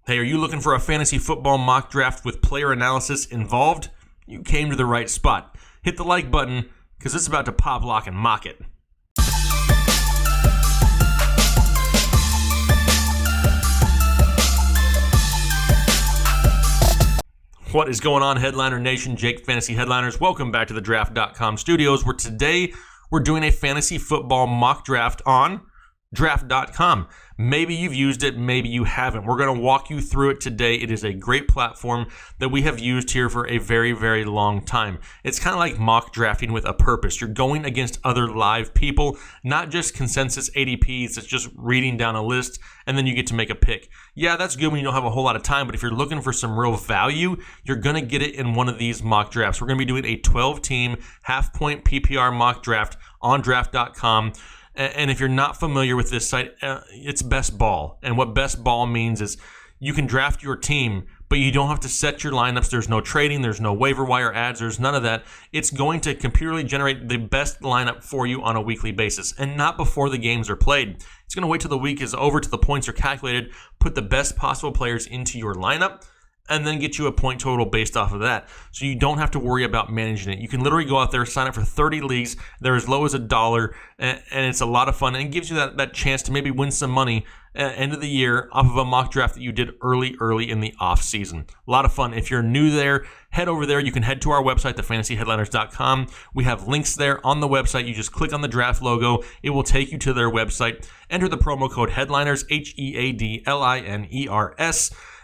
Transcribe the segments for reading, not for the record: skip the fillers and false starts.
Hey, are you looking for a fantasy football mock draft with player analysis involved? You came to the right spot. Hit the like button, because it's about to pop, lock, and mock it. What is going on, Headliner Nation? Jake, Fantasy Headliners. Welcome back to the Draft.com studios, where today we're doing a fantasy football mock draft on Draft.com. Maybe you've used it, maybe you haven't. We're going to walk you through it today. It is a great platform that we have used here for a very, very long time. It's kind of like mock drafting with a purpose. You're going against other live people, not just consensus ADPs. It's just reading down a list, and then you get to make a pick. Yeah, that's good when you don't have a whole lot of time, but if you're looking for some real value, you're going to get it in one of these mock drafts. We're going to be doing a 12-team half-point PPR mock draft on Draft.com. And if you're not familiar with this site, it's best ball. And what best ball means is you can draft your team, but you don't have to set your lineups. There's no trading. There's no waiver wire ads. There's none of that. It's going to computerly generate the best lineup for you on a weekly basis, and not before the games are played. It's going to wait till the week is over, till the points are calculated, put the best possible players into your lineup, and then get you a point total based off of that. So you don't have to worry about managing it. You can literally go out there, sign up for 30 leagues. They're as low as $1, and it's a lot of fun. And it gives you that chance to maybe win some money at the end of the year off of a mock draft that you did early in the off season. A lot of fun. If you're new there, head over there. You can head to our website, TheFantasyHeadliners.com. We have links there on the website. You just click on the draft logo. It will take you to their website. Enter the promo code Headliners, HEADLINERS.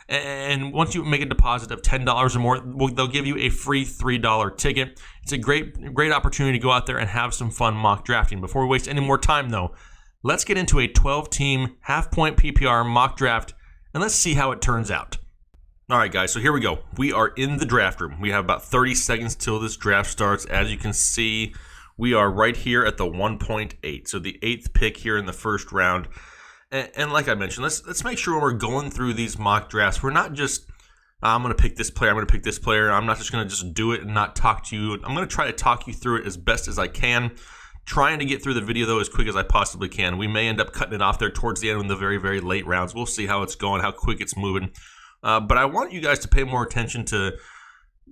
And once you make a deposit of $10 or more, they'll give you a free $3 ticket. It's a great opportunity to go out there and have some fun mock drafting. Before we waste any more time, though, let's get into a 12-team half-point PPR mock draft, and let's see how it turns out. All right, guys, so here we go. We are in the draft room. We have about 30 seconds till this draft starts. As you can see, we are right here at the 1.8, so the 8th pick here in the first round. And like I mentioned, let's make sure when we're going through these mock drafts, we're not just, I'm going to pick this player, I'm going to pick this player. I'm not just going to just do it and not talk to you. I'm going to try to talk you through it as best as I can, trying to get through the video, though, as quick as I possibly can. We may end up cutting it off there towards the end in the very, very late rounds. We'll see how it's going, how quick it's moving. But I want you guys to pay more attention to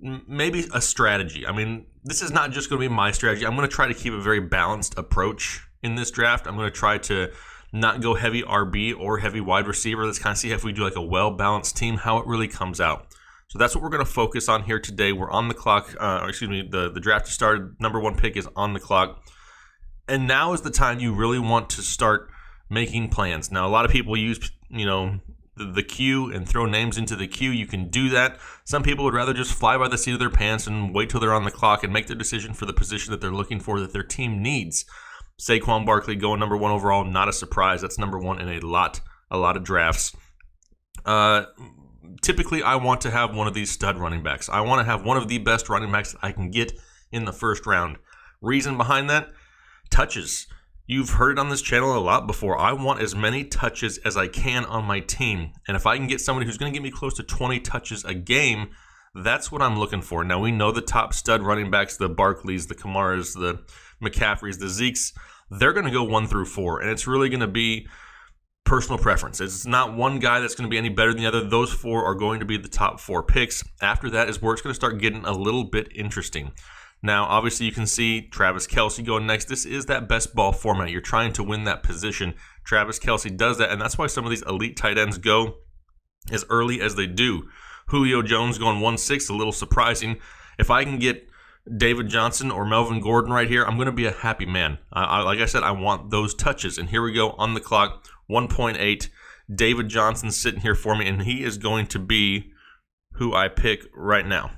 maybe a strategy. I mean, this is not just going to be my strategy. I'm going to try to keep a very balanced approach in this draft. I'm going to try to not go heavy RB or heavy wide receiver. Let's kind of see if we do like a well-balanced team, how it really comes out. So that's what we're going to focus on here today. We're on the clock. The draft has started. Number 1 pick is on the clock. And now is the time you really want to start making plans. Now, a lot of people use, the queue and throw names into the queue. You can do that. Some people would rather just fly by the seat of their pants and wait till they're on the clock and make their decision for the position that they're looking for, that their team needs. Saquon Barkley going number 1 overall, not a surprise. That's number 1 in a lot of drafts. Typically, I want to have one of these stud running backs. I want to have one of the best running backs that I can get in the first round. Reason behind that? Touches. You've heard it on this channel a lot before. I want as many touches as I can on my team. And if I can get somebody who's going to get me close to 20 touches a game, that's what I'm looking for. Now, we know the top stud running backs, the Barkleys, the Kamaras, the McCaffreys, the Zekes, they're going to go 1 through 4, and it's really going to be personal preference. It's not one guy that's going to be any better than the other. Those 4 are going to be the top 4 picks. After that is where it's going to start getting a little bit interesting. Now, obviously, you can see Travis Kelce going next. This is that best ball format. You're trying to win that position. Travis Kelce does that, and that's why some of these elite tight ends go as early as they do. Julio Jones going 1-6, a little surprising. If I can get David Johnson or Melvin Gordon right here, I'm going to be a happy man. Like I said, I want those touches. And here we go on the clock, 1.8. David Johnson sitting here for me, and he is going to be who I pick right now.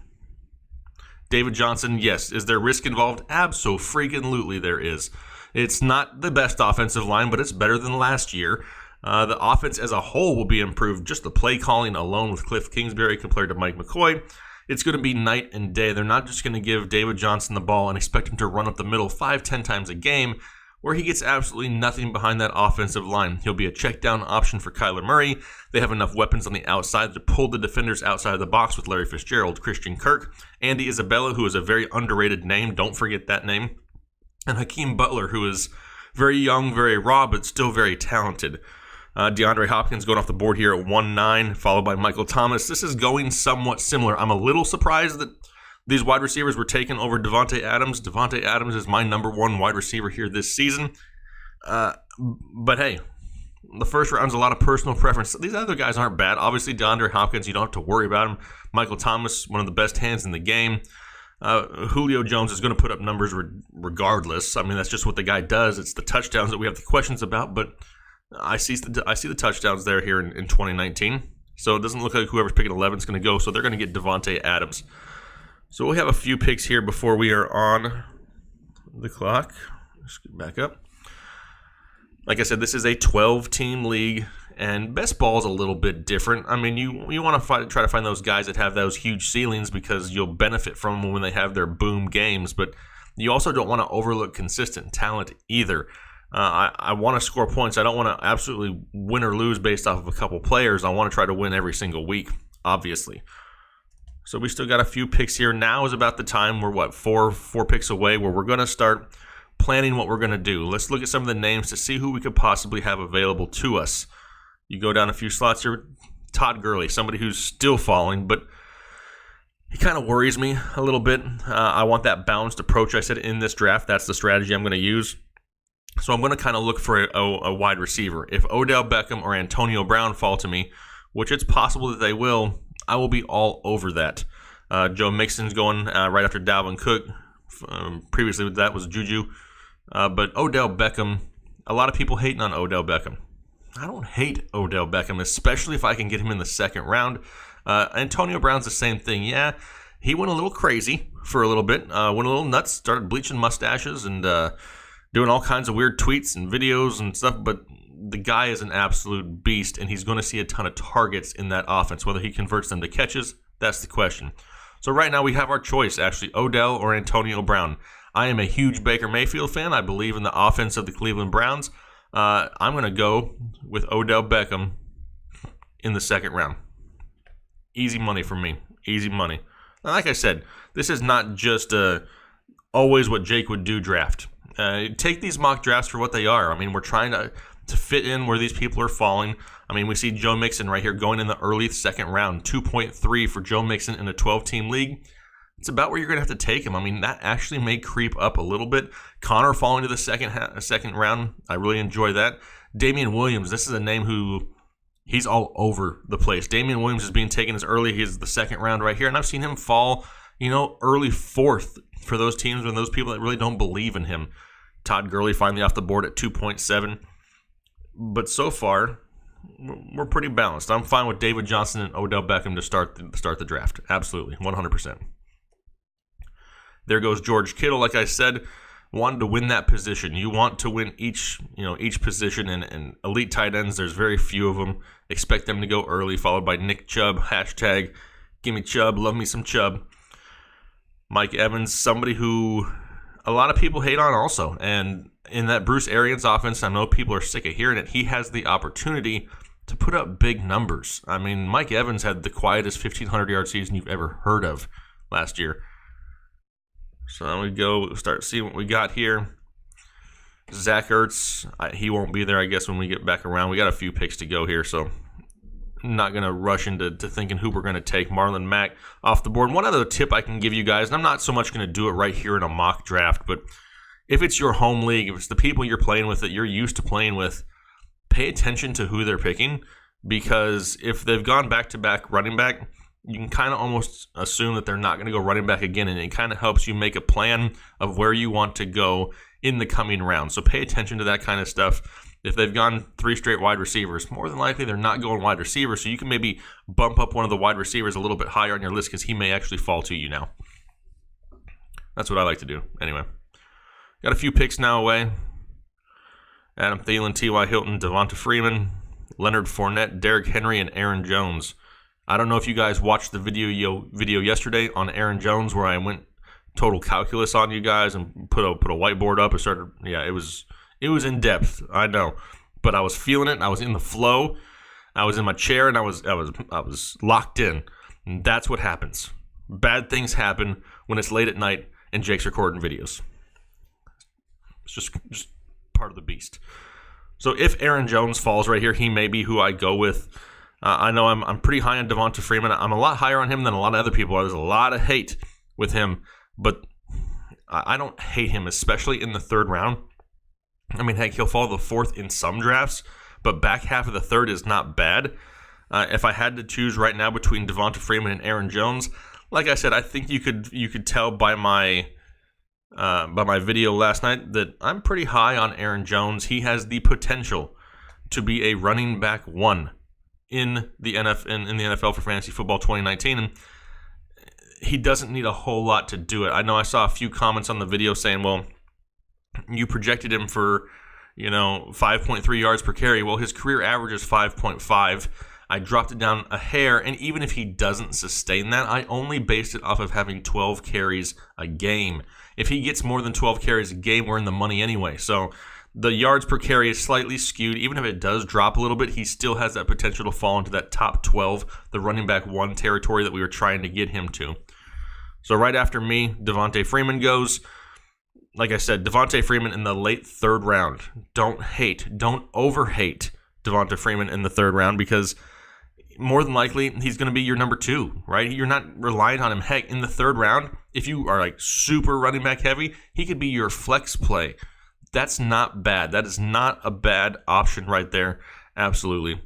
David Johnson, yes. Is there risk involved? Abso-freaking-lutely there is. It's not the best offensive line, but it's better than last year. The offense as a whole will be improved. Just the play calling alone with Cliff Kingsbury compared to Mike McCoy, it's going to be night and day. They're not just going to give David Johnson the ball and expect him to run up the middle 5-10 times a game, where he gets absolutely nothing behind that offensive line. He'll be a check down option for Kyler Murray. They have enough weapons on the outside to pull the defenders outside of the box with Larry Fitzgerald, Christian Kirk, Andy Isabella, who is a very underrated name. Don't forget that name. And Hakeem Butler, who is very young, very raw, but still very talented. DeAndre Hopkins going off the board here at 1-9, followed by Michael Thomas. This is going somewhat similar. I'm a little surprised that these wide receivers were taken over Devante Adams. Devante Adams is my number one wide receiver here this season. But hey, the first round's a lot of personal preference. These other guys aren't bad. Obviously, DeAndre Hopkins, you don't have to worry about him. Michael Thomas, one of the best hands in the game. Julio Jones is going to put up numbers regardless. I mean, that's just what the guy does. It's the touchdowns that we have the questions about, but I see the touchdowns there here in 2019. So it doesn't look like whoever's picking 11 is going to go, so they're going to get Devante Adams. So we have a few picks here before we are on the clock. Let's get back up. Like I said, this is a 12-team league, and best ball is a little bit different. I mean, you want to try to find those guys that have those huge ceilings because you'll benefit from them when they have their boom games, but you also don't want to overlook consistent talent either. I want to score points. I don't want to absolutely win or lose based off of a couple players. I want to try to win every single week, obviously. So we still got a few picks here. Now is about the time. We're, four picks away where we're going to start planning what we're going to do. Let's look at some of the names to see who we could possibly have available to us. You go down a few slots here. Todd Gurley, somebody who's still falling, but he kind of worries me a little bit. I want that balanced approach I said in this draft. That's the strategy I'm going to use. So I'm going to kind of look for a wide receiver. If Odell Beckham or Antonio Brown fall to me, which it's possible that they will, I will be all over that. Joe Mixon's going right after Dalvin Cook. Previously that was Juju. But Odell Beckham, a lot of people hating on Odell Beckham. I don't hate Odell Beckham, especially if I can get him in the second round. Antonio Brown's the same thing. Yeah, he went a little crazy for a little bit. Went a little nuts, started bleaching mustaches and doing all kinds of weird tweets and videos and stuff. But the guy is an absolute beast, and he's going to see a ton of targets in that offense. Whether he converts them to catches, that's the question. So right now we have our choice, actually, Odell or Antonio Brown. I am a huge Baker Mayfield fan. I believe in the offense of the Cleveland Browns. I'm going to go with Odell Beckham in the second round. Easy money for me. Easy money. Now, like I said, this is not just always what Jake would do draft. Take these mock drafts for what they are. I mean, we're trying to fit in where these people are falling. I mean, we see Joe Mixon right here going in the early second round. 2.3 for Joe Mixon in a 12-team league. It's about where you're going to have to take him. I mean, that actually may creep up a little bit. Connor falling to the second round. I really enjoy that. Damian Williams, this is a name who he's all over the place. Damian Williams is being taken as early as the second round right here, and I've seen him fall, early fourth for those teams and those people that really don't believe in him. Todd Gurley finally off the board at 2.7. But so far, we're pretty balanced. I'm fine with David Johnson and Odell Beckham to start the draft. Absolutely, 100%. There goes George Kittle. Like I said, wanted to win that position. You want to win each position, and elite tight ends, there's very few of them. Expect them to go early, followed by Nick Chubb. Hashtag gimme Chubb, love me some Chubb. Mike Evans, somebody who a lot of people hate on also. And in that Bruce Arians offense, I know people are sick of hearing it. He has the opportunity to put up big numbers. I mean, Mike Evans had the quietest 1,500-yard season you've ever heard of last year. So we go start seeing what we got here. Zach Ertz, he won't be there, I guess, when we get back around. We got a few picks to go here, so I'm not going to rush into thinking who we're going to take. Marlon Mack off the board. One other tip I can give you guys, and I'm not so much going to do it right here in a mock draft, but if it's your home league, if it's the people you're playing with that you're used to playing with, pay attention to who they're picking, because if they've gone back-to-back running back, you can kind of almost assume that they're not going to go running back again, and it kind of helps you make a plan of where you want to go in the coming round. So pay attention to that kind of stuff. If they've gone 3 straight wide receivers, more than likely they're not going wide receiver, so you can maybe bump up one of the wide receivers a little bit higher on your list because he may actually fall to you now. That's what I like to do. Anyway, got a few picks now away. Adam Thielen, T.Y. Hilton, Devonta Freeman, Leonard Fournette, Derrick Henry, and Aaron Jones. I don't know if you guys watched the video yesterday on Aaron Jones where I went total calculus on you guys and put a whiteboard up and started. Yeah, it was in depth. I know, but I was feeling it. I was in the flow. I was in my chair and I was locked in. And that's what happens. Bad things happen when it's late at night and Jake's recording videos. It's just part of the beast. So if Aaron Jones falls right here, he may be who I go with. I know I'm pretty high on Devonta Freeman. I'm a lot higher on him than a lot of other people. There's a lot of hate with him, but I don't hate him, especially in the third round. I mean, heck, he'll fall to the fourth in some drafts, but back half of the third is not bad. If I had to choose right now between Devonta Freeman and Aaron Jones, like I said, I think you could tell by my video last night that I'm pretty high on Aaron Jones. He has the potential to be a running back one in the NFL for fantasy football 2019, and he doesn't need a whole lot to do it. I know I saw a few comments on the video saying, well, you projected him for 5.3 yards per carry. Well, his career average is 5.5. I dropped it down a hair, and even if he doesn't sustain that, I only based it off of having 12 carries a game. If he gets more than 12 carries a game, we're in the money anyway. So the yards per carry is slightly skewed. Even if it does drop a little bit, he still has that potential to fall into that top 12, the running back one territory that we were trying to get him to. So right after me, Devonta Freeman goes. Like I said, Devonta Freeman in the late third round. Don't over-hate Devonta Freeman in the third round, because more than likely he's going to be your number two, right? You're not relying on him. Heck, in the third round, if you are like super running back heavy, he could be your flex play. That's not bad. That is not a bad option right there. Absolutely.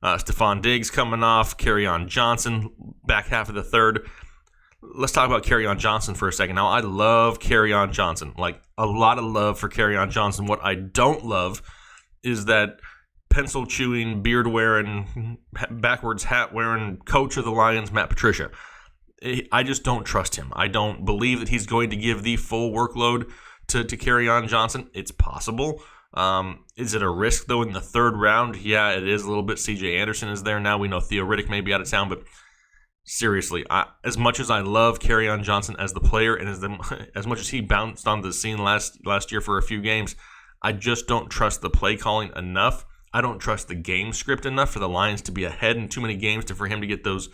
Stephon Diggs coming off, Kerryon Johnson, back half of the third. Let's talk about Kerryon Johnson for a second. Now, I love Kerryon Johnson. Like, a lot of love for Kerryon Johnson. What I don't love is that pencil-chewing, beard-wearing, backwards hat-wearing coach of the Lions, Matt Patricia. I just don't trust him. I don't believe that he's going to give the full workload to Kerryon Johnson. It's possible. Is it a risk, though, in the third round? Yeah, it is a little bit. C.J. Anderson is there now. We know Theo Riddick may be out of town, but seriously, as much as I love Kerryon Johnson as the player and as much as he bounced on the scene last year for a few games, I just don't trust the play calling enough. I don't trust the game script enough for the Lions to be ahead in too many games for him to get those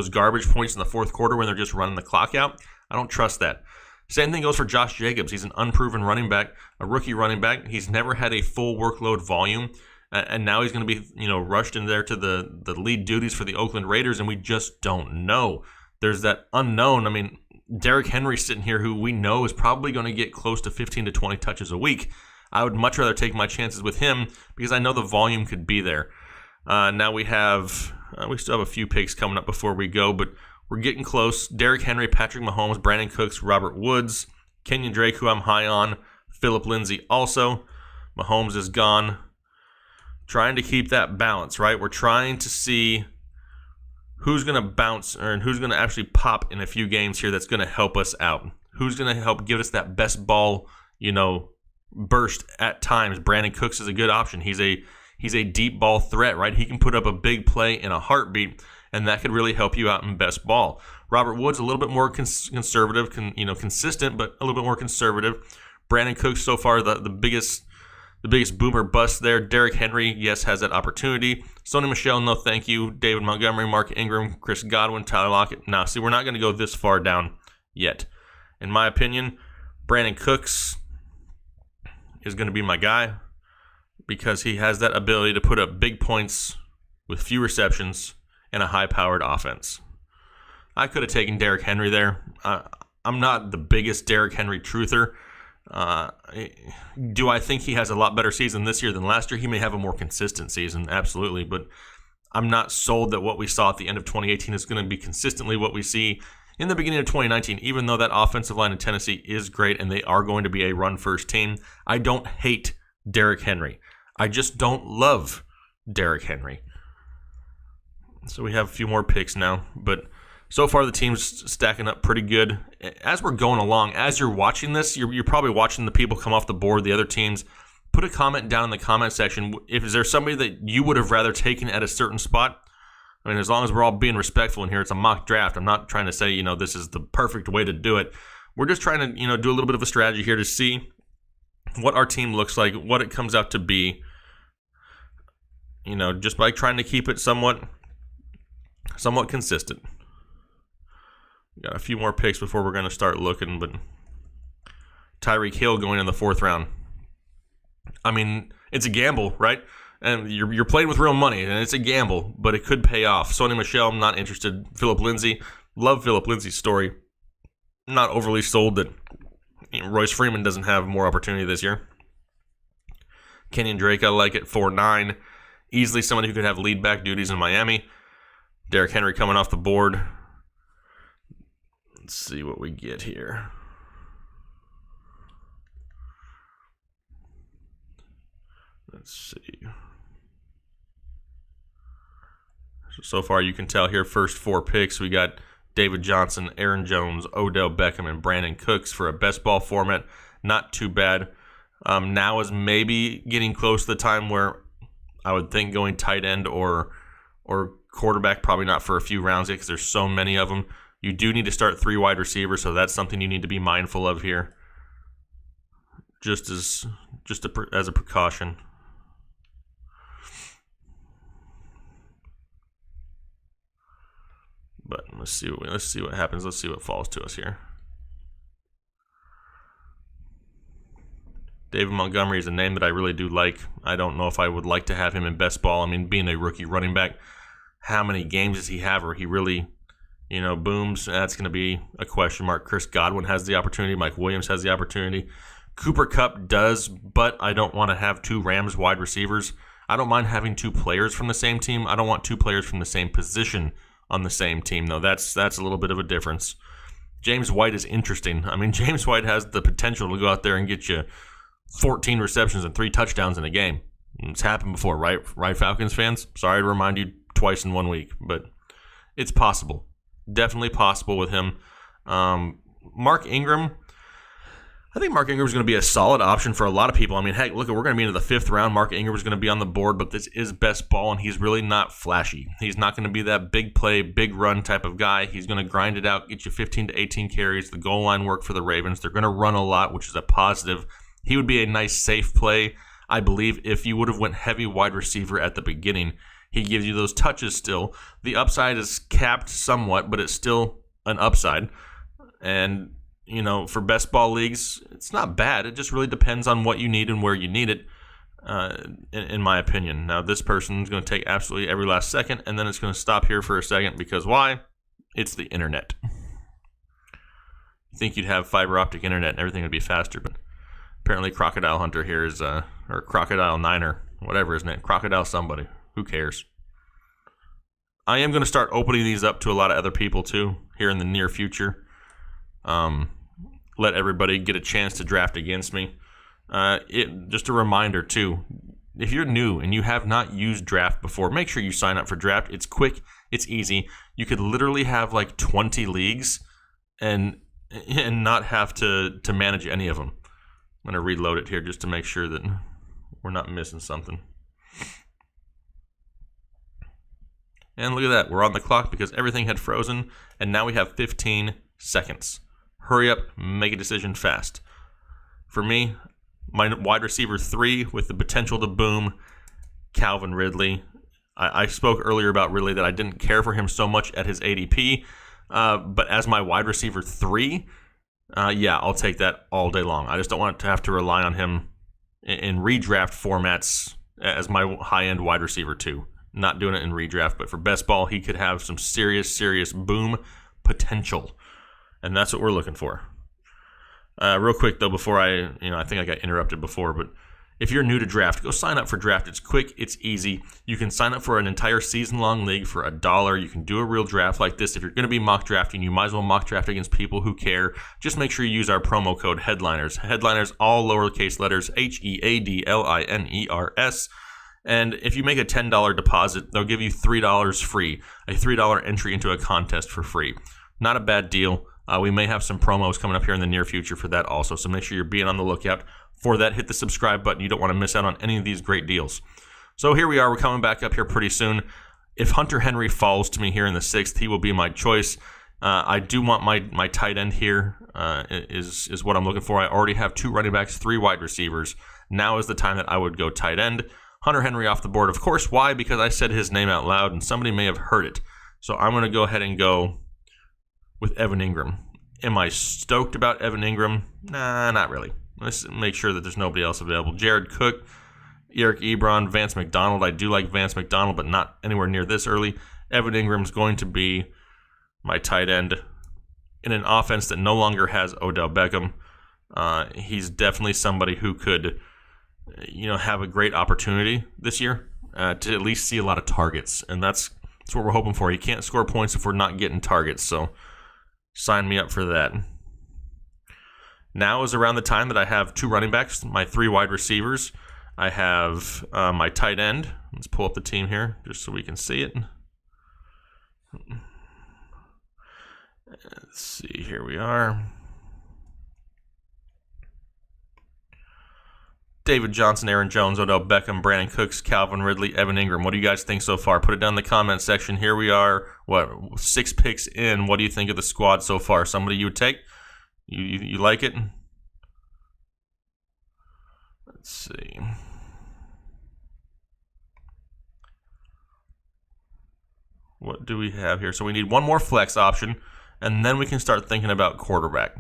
garbage points in the fourth quarter when they're just running the clock out. I don't trust that. Same thing goes for Josh Jacobs. He's an unproven running back, a rookie running back. He's never had a full workload volume, and now he's going to be rushed in there to the lead duties for the Oakland Raiders, and we just don't know. There's that unknown. I mean, Derrick Henry sitting here, who we know is probably going to get close to 15 to 20 touches a week. I would much rather take my chances with him because I know the volume could be there. Now we still have a few picks coming up before we go, but we're getting close. Derrick Henry, Patrick Mahomes, Brandon Cooks, Robert Woods, Kenyon Drake, who I'm high on, Phillip Lindsay also. Mahomes is gone. Trying to keep that balance, right? We're trying to see who's going to bounce and who's going to actually pop in a few games here that's going to help us out. Who's going to help give us that best ball, burst at times. Brandon Cooks is a good option. He's a deep ball threat, right? He can put up a big play in a heartbeat, and that could really help you out in best ball. Robert Woods, a little bit more conservative, consistent, but a little bit more conservative. Brandon Cooks, so far the biggest boomer bust there. Derrick Henry, yes, has that opportunity. Sony Michel, no thank you. David Montgomery, Mark Ingram, Chris Godwin, Tyler Lockett. Now, see, we're not going to go this far down yet. In my opinion, Brandon Cooks is going to be my guy because he has that ability to put up big points with few receptions and a high-powered offense. I could have taken Derrick Henry there. I'm not the biggest Derrick Henry truther. Do I think he has a lot better season this year than last year? He may have a more consistent season, absolutely, but I'm not sold that what we saw at the end of 2018 is going to be consistently what we see in the beginning of 2019, even though that offensive line in Tennessee is great and they are going to be a run-first team. I don't hate Derrick Henry. I just don't love Derrick Henry. So we have a few more picks now, but so far the team's stacking up pretty good. As we're going along, as you're watching this, you're probably watching the people come off the board, the other teams. Put a comment down in the comment section. Is there somebody that you would have rather taken at a certain spot? I mean, as long as we're all being respectful in here, it's a mock draft. I'm not trying to say, this is the perfect way to do it. We're just trying to, do a little bit of a strategy here to see what our team looks like, what it comes out to be, just by trying to keep it somewhat consistent. Got a few more picks before we're going to start looking, but Tyreek Hill going in the fourth round. I mean, it's a gamble, right? And you're playing with real money, and it's a gamble, but it could pay off. Sony Michel, I'm not interested. Philip Lindsay, love Philip Lindsay's story. I'm not overly sold that Royce Freeman doesn't have more opportunity this year. Kenyon Drake, I like it, 4.9. Easily somebody who could have lead back duties in Miami. Derrick Henry coming off the board. Let's see what we get here. Let's see. So far, you can tell here, first 4 picks, we got David Johnson, Aaron Jones, Odell Beckham, and Brandon Cooks for a best ball format. Not too bad. Now is maybe getting close to the time where I would think going tight end or quarterback, probably not for a few rounds yet because there's so many of them. You do need to start 3 wide receivers, so that's something you need to be mindful of here, just as a precaution. But let's see what happens. Let's see what falls to us here. David Montgomery is a name that I really do like. I don't know if I would like to have him in best ball. I mean, being a rookie running back, how many games does he have where he really, booms? That's going to be a question mark. Chris Godwin has the opportunity. Mike Williams has the opportunity. Cooper Kupp does, but I don't want to have 2 Rams wide receivers. I don't mind having 2 players from the same team. I don't want 2 players from the same position on the same team, though. That's a little bit of a difference. James White is interesting. I mean, James White has the potential to go out there and get you 14 receptions and 3 touchdowns in a game. It's happened before, right? Right, Falcons fans? Sorry to remind you twice in 1 week, but it's possible. Definitely possible with him. Mark Ingram, I think Mark Ingram is going to be a solid option for a lot of people. I mean, heck, look, we're going to be into the 5th round. Mark Ingram is going to be on the board, but this is best ball, and he's really not flashy. He's not going to be that big play, big run type of guy. He's going to grind it out, get you 15 to 18 carries, the goal line work for the Ravens. They're going to run a lot, which is a positive. He would be a nice, safe play, I believe, if you would have went heavy wide receiver at the beginning. He gives you those touches still. The upside is capped somewhat, but it's still an upside. And for best ball leagues, it's not bad. It just really depends on what you need and where you need it, in my opinion. Now, this person's going to take absolutely every last second, and then it's going to stop here for a second because why? It's the internet. You think you'd have fiber optic internet and everything would be faster, but apparently Crocodile Hunter here is, or Crocodile Niner, whatever his name, Crocodile somebody. Who cares? I am going to start opening these up to a lot of other people, too, here in the near future. Let everybody get a chance to draft against me. Just a reminder, too, if you're new and you have not used Draft before, make sure you sign up for Draft. It's quick. It's easy. You could literally have like 20 leagues and not have to manage any of them. I'm going to reload it here just to make sure that we're not missing something. And look at that. We're on the clock because everything had frozen, and now we have 15 seconds. Hurry up, make a decision fast. For me, my wide receiver 3 with the potential to boom, Calvin Ridley. I spoke earlier about Ridley that I didn't care for him so much at his ADP, but as my wide receiver 3, I'll take that all day long. I just don't want to have to rely on him in redraft formats as my high-end wide receiver 2. Not doing it in redraft, but for best ball, he could have some serious boom potential. And that's what we're looking for. Real quick, though, before I think I got interrupted before, but if you're new to Draft, go sign up for Draft. It's quick, it's easy. You can sign up for an entire season-long league for $1. You can do a real draft like this. If you're going to be mock drafting, you might as well mock draft against people who care. Just make sure you use our promo code Headliners. Headliners, all lowercase letters, HEADLINERS. And if you make a $10 deposit, they'll give you $3 free, a $3 entry into a contest for free. Not a bad deal. We may have some promos coming up here in the near future for that also, so make sure you're being on the lookout for that. Hit the subscribe button. You don't want to miss out on any of these great deals. So here we are. We're coming back up here pretty soon. If Hunter Henry falls to me here in the 6th, he will be my choice. I do want my tight end here is what I'm looking for. I already have 2 running backs, 3 wide receivers. Now is the time that I would go tight end. Hunter Henry off the board, of course. Why? Because I said his name out loud and somebody may have heard it. So I'm going to go ahead and go with Evan Ingram. Am I stoked about Evan Ingram? Nah, not really. Let's make sure that there's nobody else available. Jared Cook, Eric Ebron, Vance McDonald. I do like Vance McDonald, but not anywhere near this early. Evan Ingram's going to be my tight end in an offense that no longer has Odell Beckham. He's definitely somebody who could, have a great opportunity this year to at least see a lot of targets, and that's what we're hoping for. He can't score points if we're not getting targets, so sign me up for that. Now is around the time that I have 2 running backs, my 3 wide receivers. I have my tight end. Let's pull up the team here just so we can see it. Let's see, here we are. David Johnson, Aaron Jones, Odell Beckham, Brandon Cooks, Calvin Ridley, Evan Ingram. What do you guys think so far? Put it down in the comment section. Here we are, 6 picks in. What do you think of the squad so far? Somebody you would take? You like it? Let's see. What do we have here? So we need one more flex option, and then we can start thinking about quarterback.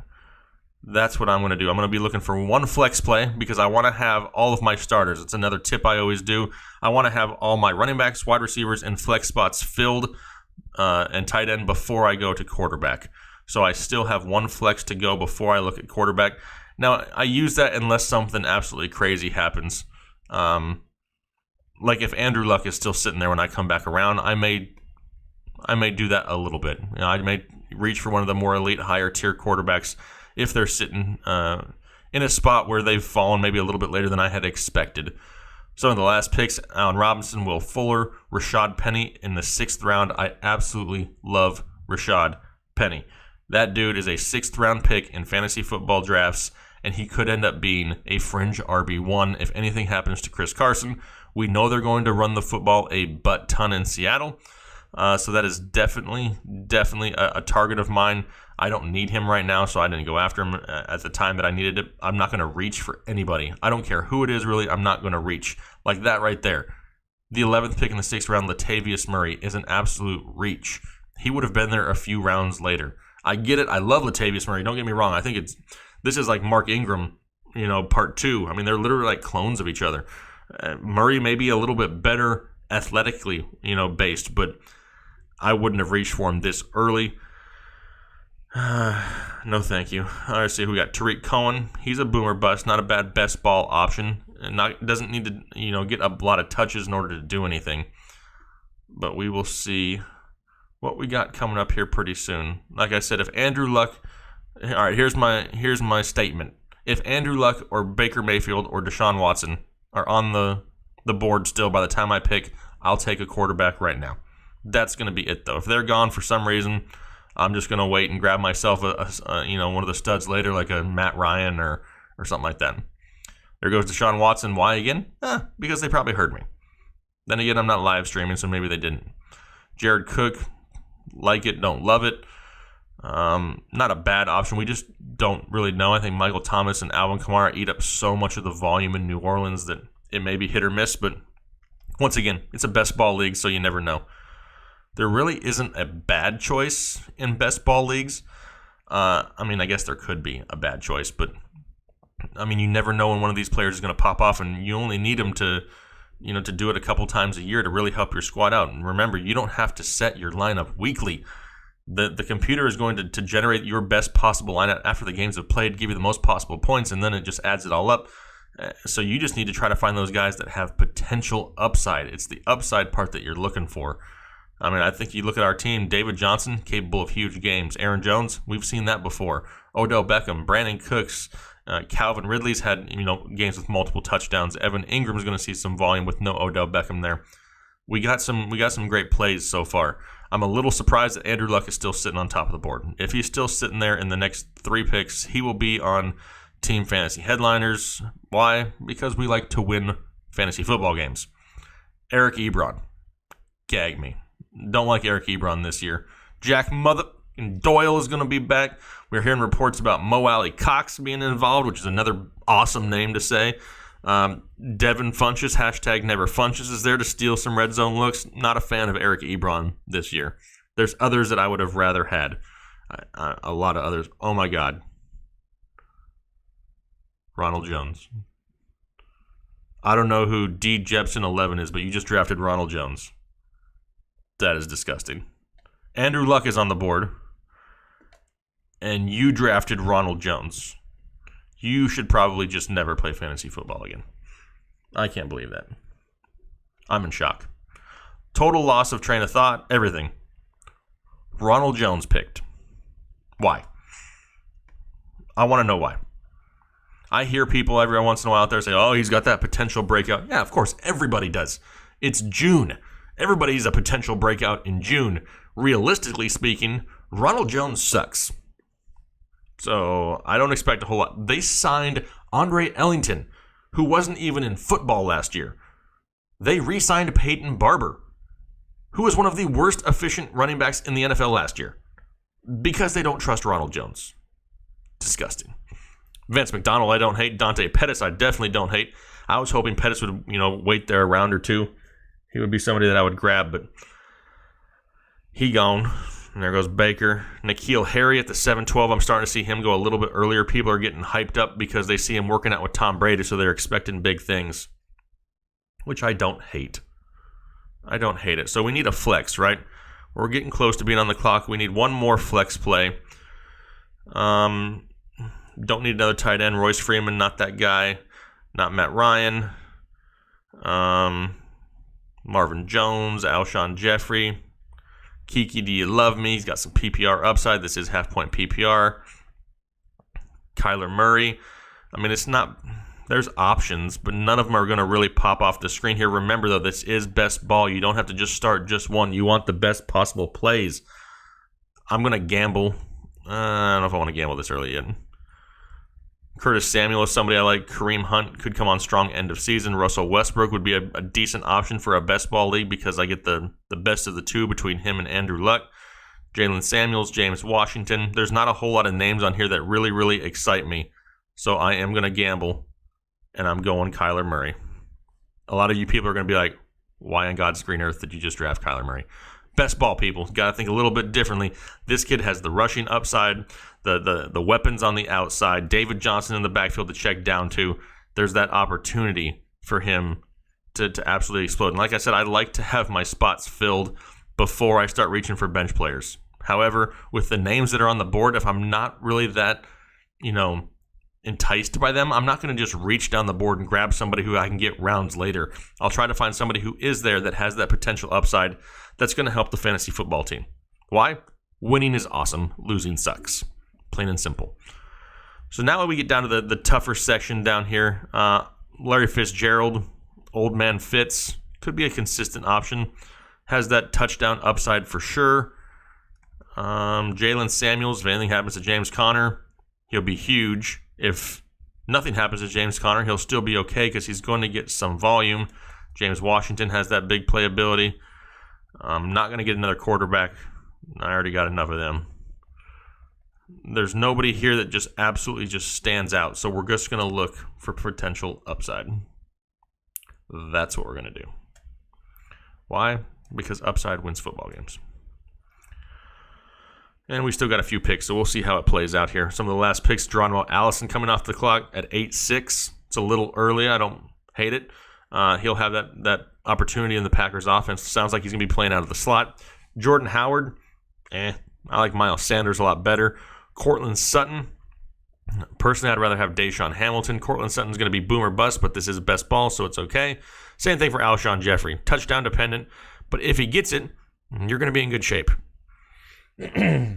That's what I'm going to do. I'm going to be looking for one flex play because I want to have all of my starters. It's another tip I always do. I want to have all my running backs, wide receivers, and flex spots filled and tight end before I go to quarterback. So I still have one flex to go before I look at quarterback. Now, I use that unless something absolutely crazy happens. Like if Andrew Luck is still sitting there when I come back around, I may do that a little bit. I may reach for one of the more elite, higher tier quarterbacks if they're sitting in a spot where they've fallen maybe a little bit later than I had expected. Some of the last picks, Allen Robinson, Will Fuller, Rashad Penny in the 6th round. I absolutely love Rashad Penny. That dude is a 6th round pick in fantasy football drafts, and he could end up being a fringe RB1 if anything happens to Chris Carson. We know they're going to run the football a butt ton in Seattle. So that is definitely a target of mine. I don't need him right now, so I didn't go after him at the time that I needed it. I'm not going to reach for anybody. I don't care who it is, really. I'm not going to reach. Like that right there. The 11th pick in the 6th round, Latavius Murray, is an absolute reach. He would have been there a few rounds later. I get it. I love Latavius Murray. Don't get me wrong. I think this is like Mark Ingram, part 2. I mean, they're literally like clones of each other. Murray may be a little bit better athletically, based, but I wouldn't have reached for him this early. No, thank you. All right, see who we got. Tarik Cohen. He's a boomer bust. Not a bad best ball option. And doesn't need to, get a lot of touches in order to do anything. But we will see what we got coming up here pretty soon. Like I said, if Andrew Luck. All right, here's my statement. If Andrew Luck or Baker Mayfield or Deshaun Watson are on the board still by the time I pick, I'll take a quarterback right now. That's going to be it, though. If they're gone for some reason, I'm just going to wait and grab myself one of the studs later, like a Matt Ryan or something like that. There goes Deshaun Watson. Why again? Because they probably heard me. Then again, I'm not live streaming, so maybe they didn't. Jared Cook, like it, don't love it. Not a bad option. We just don't really know. I think Michael Thomas and Alvin Kamara eat up so much of the volume in New Orleans that it may be hit or miss. But once again, it's a best ball league, so you never know. There really isn't a bad choice in best ball leagues. I guess there could be a bad choice, but you never know when one of these players is going to pop off, and you only need them to do it a couple times a year to really help your squad out. And remember, you don't have to set your lineup weekly. The computer is going to generate your best possible lineup after the games have played, give you the most possible points, and then it just adds it all up. So you just need to try to find those guys that have potential upside. It's the upside part that you're looking for. I think you look at our team, David Johnson, capable of huge games. Aaron Jones, we've seen that before. Odell Beckham, Brandon Cooks, Calvin Ridley's had games with multiple touchdowns. Evan Ingram's going to see some volume with no Odell Beckham there. We got some great plays so far. I'm a little surprised that Andrew Luck is still sitting on top of the board. If he's still sitting there in the next 3 picks, he will be on Team Fantasy Headliners. Why? Because we like to win fantasy football games. Eric Ebron. Gag me. Don't like Eric Ebron this year. Jack Doyle is going to be back. We're hearing reports about Mo Alley Cox being involved, which is another awesome name to say. Devin Funches, #NeverFunches, is there to steal some red zone looks. Not a fan of Eric Ebron this year. There's others that I would have rather had. A lot of others. Oh, my God. Ronald Jones. I don't know who D. Jepson 11 is, but you just drafted Ronald Jones. That is disgusting. Andrew Luck is on the board, and you drafted Ronald Jones. You should probably just never play fantasy football again. I can't believe that. I'm in shock. Total loss of train of thought, everything. Ronald Jones picked. Why? I want to know why. I hear people every once in a while out there say, oh, he's got that potential breakout. Yeah, of course, everybody does. It's June. Everybody's a potential breakout in June. Realistically speaking, Ronald Jones sucks. So I don't expect a whole lot. They signed Andre Ellington, who wasn't even in football last year. They re-signed Peyton Barber, who was one of the worst efficient running backs in the NFL last year, because they don't trust Ronald Jones. Disgusting. Vance McDonald, I don't hate. Dante Pettis, I definitely don't hate. I was hoping Pettis would, wait there a round or two. He would be somebody that I would grab, but he gone. And there goes Baker. N'Keal Harry at the 7-12. I'm starting to see him go a little bit earlier. People are getting hyped up because they see him working out with Tom Brady, so they're expecting big things, which I don't hate. I don't hate it. So we need a flex, right? We're getting close to being on the clock. We need one more flex play. Don't need another tight end. Royce Freeman, not that guy. Not Matt Ryan. Marvin Jones, Alshon Jeffrey. Kiki, do you love me? He's got some PPR upside. This is half-point PPR. Kyler Murray. I mean, it's not... There's options, but none of them are going to really pop off the screen here. Remember, though, this is best ball. You don't have to just start just one. You want the best possible plays. I'm going to gamble. I don't know if I want to gamble this early yet. Curtis Samuel is somebody I like. Kareem Hunt could come on strong end of season. Russell Westbrook would be a decent option for a best ball league because I get the best of the two between him and Andrew Luck. Jalen Samuels, James Washington. There's not a whole lot of names on here that really, really excite me. So I am going to gamble, and I'm going Kyler Murray. A lot of you people are going to be like, why on God's green earth did you just draft Kyler Murray? Best ball, people. Got to think a little bit differently. This kid has the rushing upside, the weapons on the outside, David Johnson in the backfield to check down to. There's that opportunity for him to absolutely explode. And like I said, I like to have my spots filled before I start reaching for bench players. However, with the names that are on the board, if I'm not really that, enticed by them, I'm not going to just reach down the board and grab somebody who I can get rounds later. I'll try to find somebody who is there that has that potential upside that's going to help the fantasy football team. Why? Winning is awesome. Losing sucks. Plain and simple. So now we get down to the tougher section down here. Larry Fitzgerald, old man Fitz, could be a consistent option. Has that touchdown upside for sure. Jalen Samuels, if anything happens to James Conner, he'll be huge. If nothing happens to James Conner, he'll still be okay because he's going to get some volume. James Washington has that big playability. I'm not going to get another quarterback. I already got enough of them. There's nobody here that just absolutely just stands out. So we're just going to look for potential upside. That's what we're going to do. Why? Because upside wins football games. And we still got a few picks, so we'll see how it plays out here. Some of the last picks, Geronimo Allison coming off the clock at 8-6. It's a little early. I don't hate it. He'll have that opportunity in the Packers offense. Sounds like he's going to be playing out of the slot. Jordan Howard, I like Miles Sanders a lot better. Courtland Sutton, personally, I'd rather have Deshaun Hamilton. Courtland Sutton's going to be boom or bust, but this is best ball, so it's okay. Same thing for Alshon Jeffrey. Touchdown dependent, but if he gets it, you're going to be in good shape. Got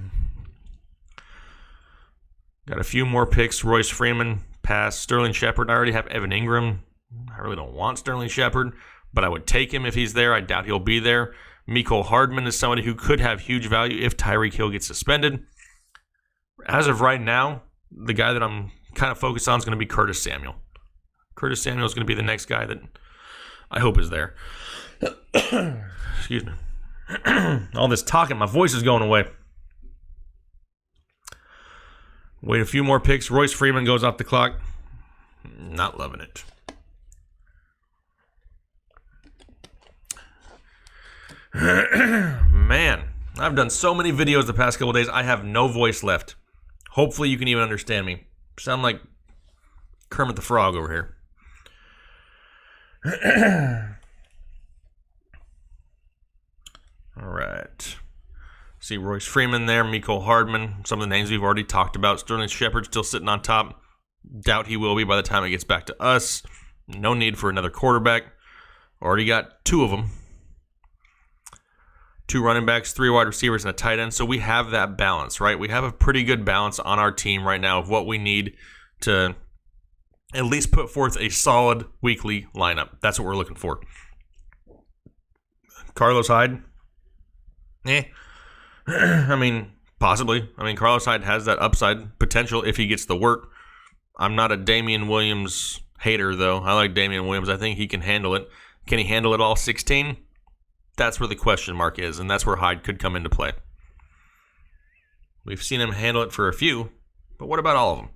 a few more picks. Royce Freeman, pass. Sterling Shepard, I already have Evan Ingram. I really don't want Sterling Shepard, but I would take him if he's there. I doubt he'll be there. Mecole Hardman is somebody who could have huge value if Tyreek Hill gets suspended. As of right now, the guy that I'm kind of focused on is going to be Curtis Samuel. Curtis Samuel is going to be the next guy that I hope is there. Excuse me. All this talking, my voice is going away. Wait a few more picks. Royce Freeman goes off the clock. Not loving it. Man, I've done so many videos the past couple days. I have no voice left. Hopefully you can even understand me. Sound like Kermit the Frog over here. All right. See Royce Freeman there, Mecole Hardman, some of the names we've already talked about. Sterling Shepard still sitting on top. Doubt he will be by the time it gets back to us. No need for another quarterback. Already got 2 of them. 2 running backs, 3 wide receivers, and a tight end. So we have that balance, right? We have a pretty good balance on our team right now of what we need to at least put forth a solid weekly lineup. That's what we're looking for. Carlos Hyde? I mean, possibly. I mean, Carlos Hyde has that upside potential if he gets the work. I'm not a Damian Williams hater, though. I like Damian Williams. I think he can handle it. Can he handle it all 16? That's where the question mark is, and that's where Hyde could come into play. We've seen him handle it for a few, but what about all of them?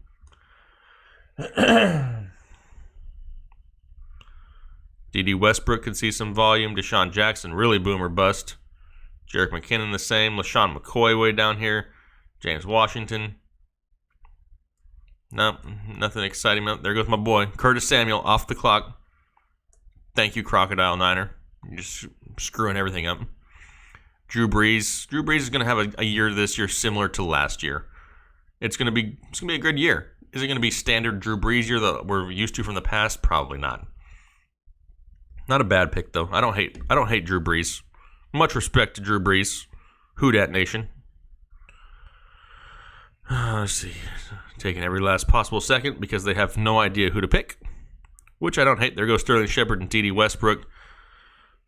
D.D. Westbrook could see some volume. Deshaun Jackson, really boom or bust. Jerick McKinnon the same. LaShawn McCoy way down here. James Washington. Nope, nothing exciting. There goes my boy. Curtis Samuel off the clock. Thank you, Crocodile Niner. You're just screwing everything up. Drew Brees. Drew Brees is going to have a year this year similar to last year. It's going to be a good year. Is it going to be standard Drew Brees year that we're used to from the past? Probably not. Not a bad pick though. I don't hate Drew Brees. Much respect to Drew Brees. Who dat nation? Let's see. Taking every last possible second because they have no idea who to pick. Which I don't hate. There goes Sterling Shepard and D.D. Westbrook.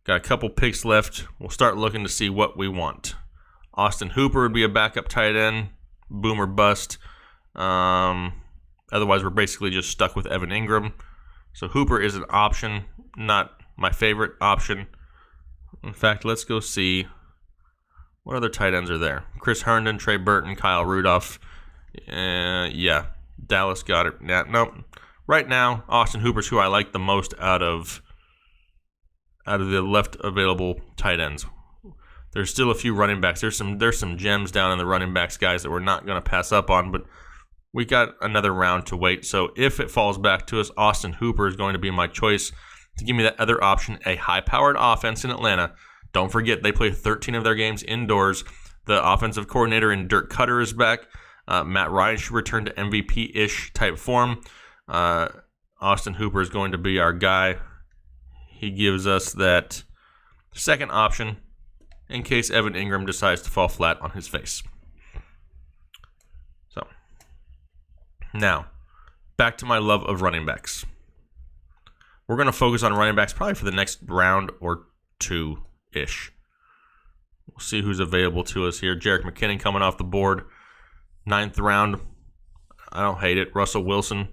Got a couple picks left. We'll start looking to see what we want. Austin Hooper would be a backup tight end. Boom or bust. Otherwise, we're basically just stuck with Evan Ingram. So Hooper is an option. Not my favorite option. In fact, let's go see what other tight ends are there. Chris Herndon, Trey Burton, Kyle Rudolph. Yeah, Dallas got it. Yeah, nope. Right now, Austin Hooper's who I like the most out of the left available tight ends. There's still a few running backs. There's some gems down in the running backs, guys, that we're not going to pass up on, but we got another round to wait. So if it falls back to us, Austin Hooper is going to be my choice to give me that other option, a high-powered offense in Atlanta. Don't forget, they play 13 of their games indoors. The offensive coordinator in Dirk Cutter is back. Matt Ryan should return to MVP-ish type form. Austin Hooper is going to be our guy. He gives us that second option in case Evan Ingram decides to fall flat on his face. So, now, back to my love of running backs. We're going to focus on running backs probably for the next round or 2-ish. We'll see who's available to us here. Jerick McKinnon coming off the board. 9th round. I don't hate it. Russell Wilson.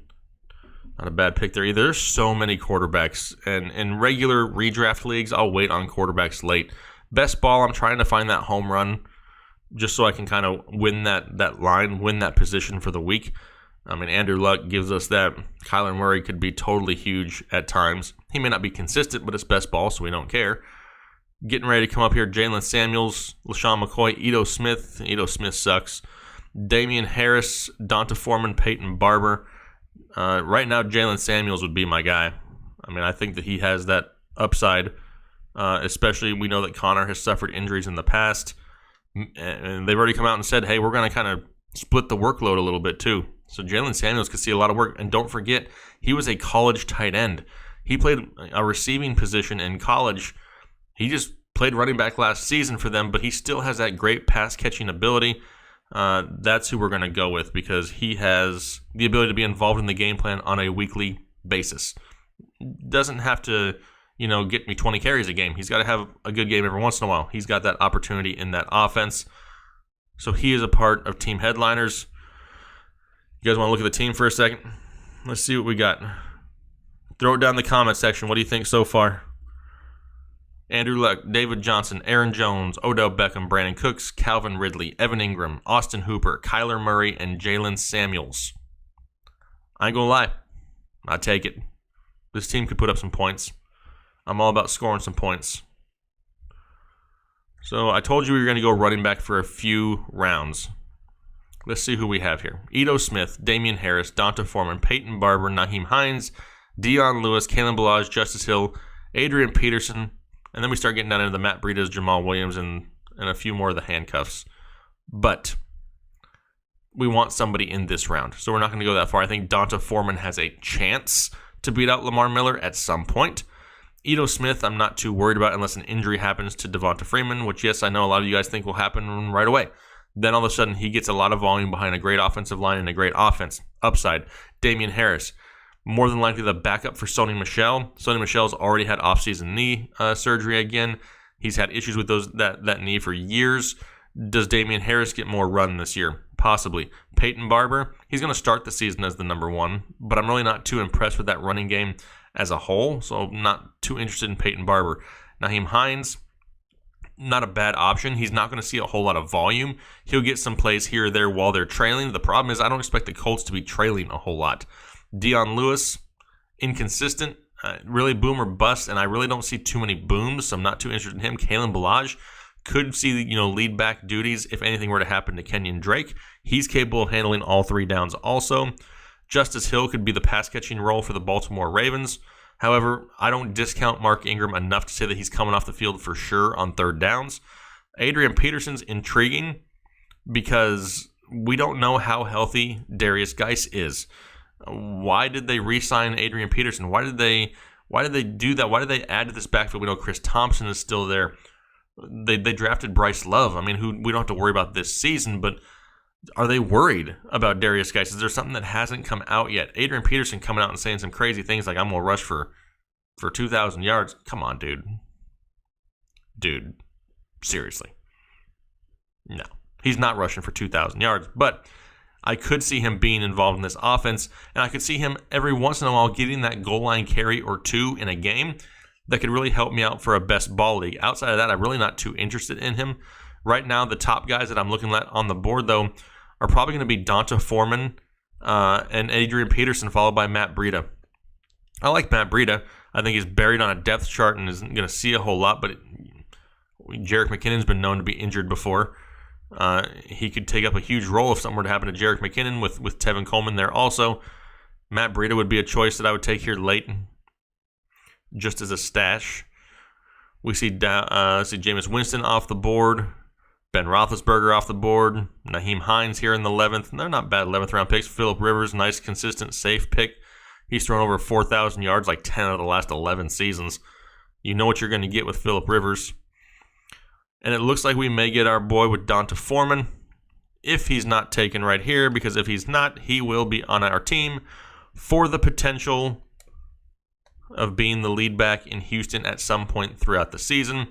Not a bad pick there either. There's so many quarterbacks. And in regular redraft leagues, I'll wait on quarterbacks late. Best ball, I'm trying to find that home run just so I can kind of win that line, win that position for the week. I mean, Andrew Luck gives us that. Kyler Murray could be totally huge at times. He may not be consistent, but it's best ball, so we don't care. Getting ready to come up here, Jalen Samuels, LaShawn McCoy, Ito Smith. Ito Smith sucks. Damian Harris, Donta Foreman, Peyton Barber. Right now, Jalen Samuels would be my guy. I mean, I think that he has that upside, especially we know that Connor has suffered injuries in the past. And they've already come out and said, hey, we're going to kind of split the workload a little bit too. So Jalen Samuels could see a lot of work. And don't forget, he was a college tight end. He played a receiving position in college. He just played running back last season for them, but he still has that great pass-catching ability. That's who we're going to go with because he has the ability to be involved in the game plan on a weekly basis. Doesn't have to, get me 20 carries a game. He's got to have a good game every once in a while. He's got that opportunity in that offense. So he is a part of Team Headliners. You guys want to look at the team for a second? Let's see what we got. Throw it down in the comment section. What do you think so far? Andrew Luck, David Johnson, Aaron Jones, Odell Beckham, Brandon Cooks, Calvin Ridley, Evan Ingram, Austin Hooper, Kyler Murray, and Jalen Samuels. I ain't gonna lie. I take it. This team could put up some points. I'm all about scoring some points. So I told you we were going to go running back for a few rounds. Let's see who we have here. Ito Smith, Damian Harris, Donta Foreman, Peyton Barber, Nyheim Hines, Dion Lewis, Kalen Ballage, Justice Hill, Adrian Peterson, and then we start getting down into the Matt Breidas, Jamal Williams, and a few more of the handcuffs. But we want somebody in this round, so we're not going to go that far. I think Donta Foreman has a chance to beat out Lamar Miller at some point. Ito Smith, I'm not too worried about unless an injury happens to Devonta Freeman, which, yes, I know a lot of you guys think will happen right away. Then all of a sudden, he gets a lot of volume behind a great offensive line and a great offense. Upside, Damian Harris, more than likely the backup for Sony Michel. Sony Michel's already had offseason knee surgery again. He's had issues with that knee for years. Does Damian Harris get more run this year? Possibly. Peyton Barber, he's going to start the season as the number one, but I'm really not too impressed with that running game as a whole, so I'm not too interested in Peyton Barber. Nyheim Hines, not a bad option. He's not going to see a whole lot of volume. He'll get some plays here or there while they're trailing. The problem is I don't expect the Colts to be trailing a whole lot. Dion Lewis, inconsistent, really boom or bust, and I really don't see too many booms, so I'm not too interested in him. Kalen Ballage could see lead back duties if anything were to happen to Kenyon Drake. He's capable of handling all three downs also. Justice Hill could be the pass-catching role for the Baltimore Ravens. However, I don't discount Mark Ingram enough to say that he's coming off the field for sure on third downs. Adrian Peterson's intriguing because we don't know how healthy Darius Geis is. Why did they re-sign Adrian Peterson? Why did they do that? Why did they add to this backfield? We know Chris Thompson is still there. They drafted Bryce Love. I mean, who we don't have to worry about this season, but are they worried about Darius Geis? Is there something that hasn't come out yet? Adrian Peterson coming out and saying some crazy things like, I'm going to rush for 2,000 yards. Come on, dude. Dude, seriously. No, he's not rushing for 2,000 yards, but I could see him being involved in this offense, and I could see him every once in a while getting that goal line carry or two in a game that could really help me out for a best ball league. Outside of that, I'm really not too interested in him. Right now, the top guys that I'm looking at on the board, though, are probably going to be Donta Foreman and Adrian Peterson, followed by Matt Breida. I like Matt Breida. I think he's buried on a depth chart and isn't going to see a whole lot, but Jerick McKinnon's been known to be injured before. He could take up a huge role if something were to happen to Jerick McKinnon with Tevin Coleman there also. Matt Breida would be a choice that I would take here late, just as a stash. We see Jameis Winston off the board, Ben Roethlisberger off the board, Nyheim Hines here in the 11th. They're not bad 11th round picks. Phillip Rivers, nice, consistent, safe pick. He's thrown over 4,000 yards like 10 out of the last 11 seasons. You know what you're going to get with Phillip Rivers. And it looks like we may get our boy with Donta Foreman, if he's not taken right here, because if he's not, he will be on our team for the potential of being the lead back in Houston at some point throughout the season.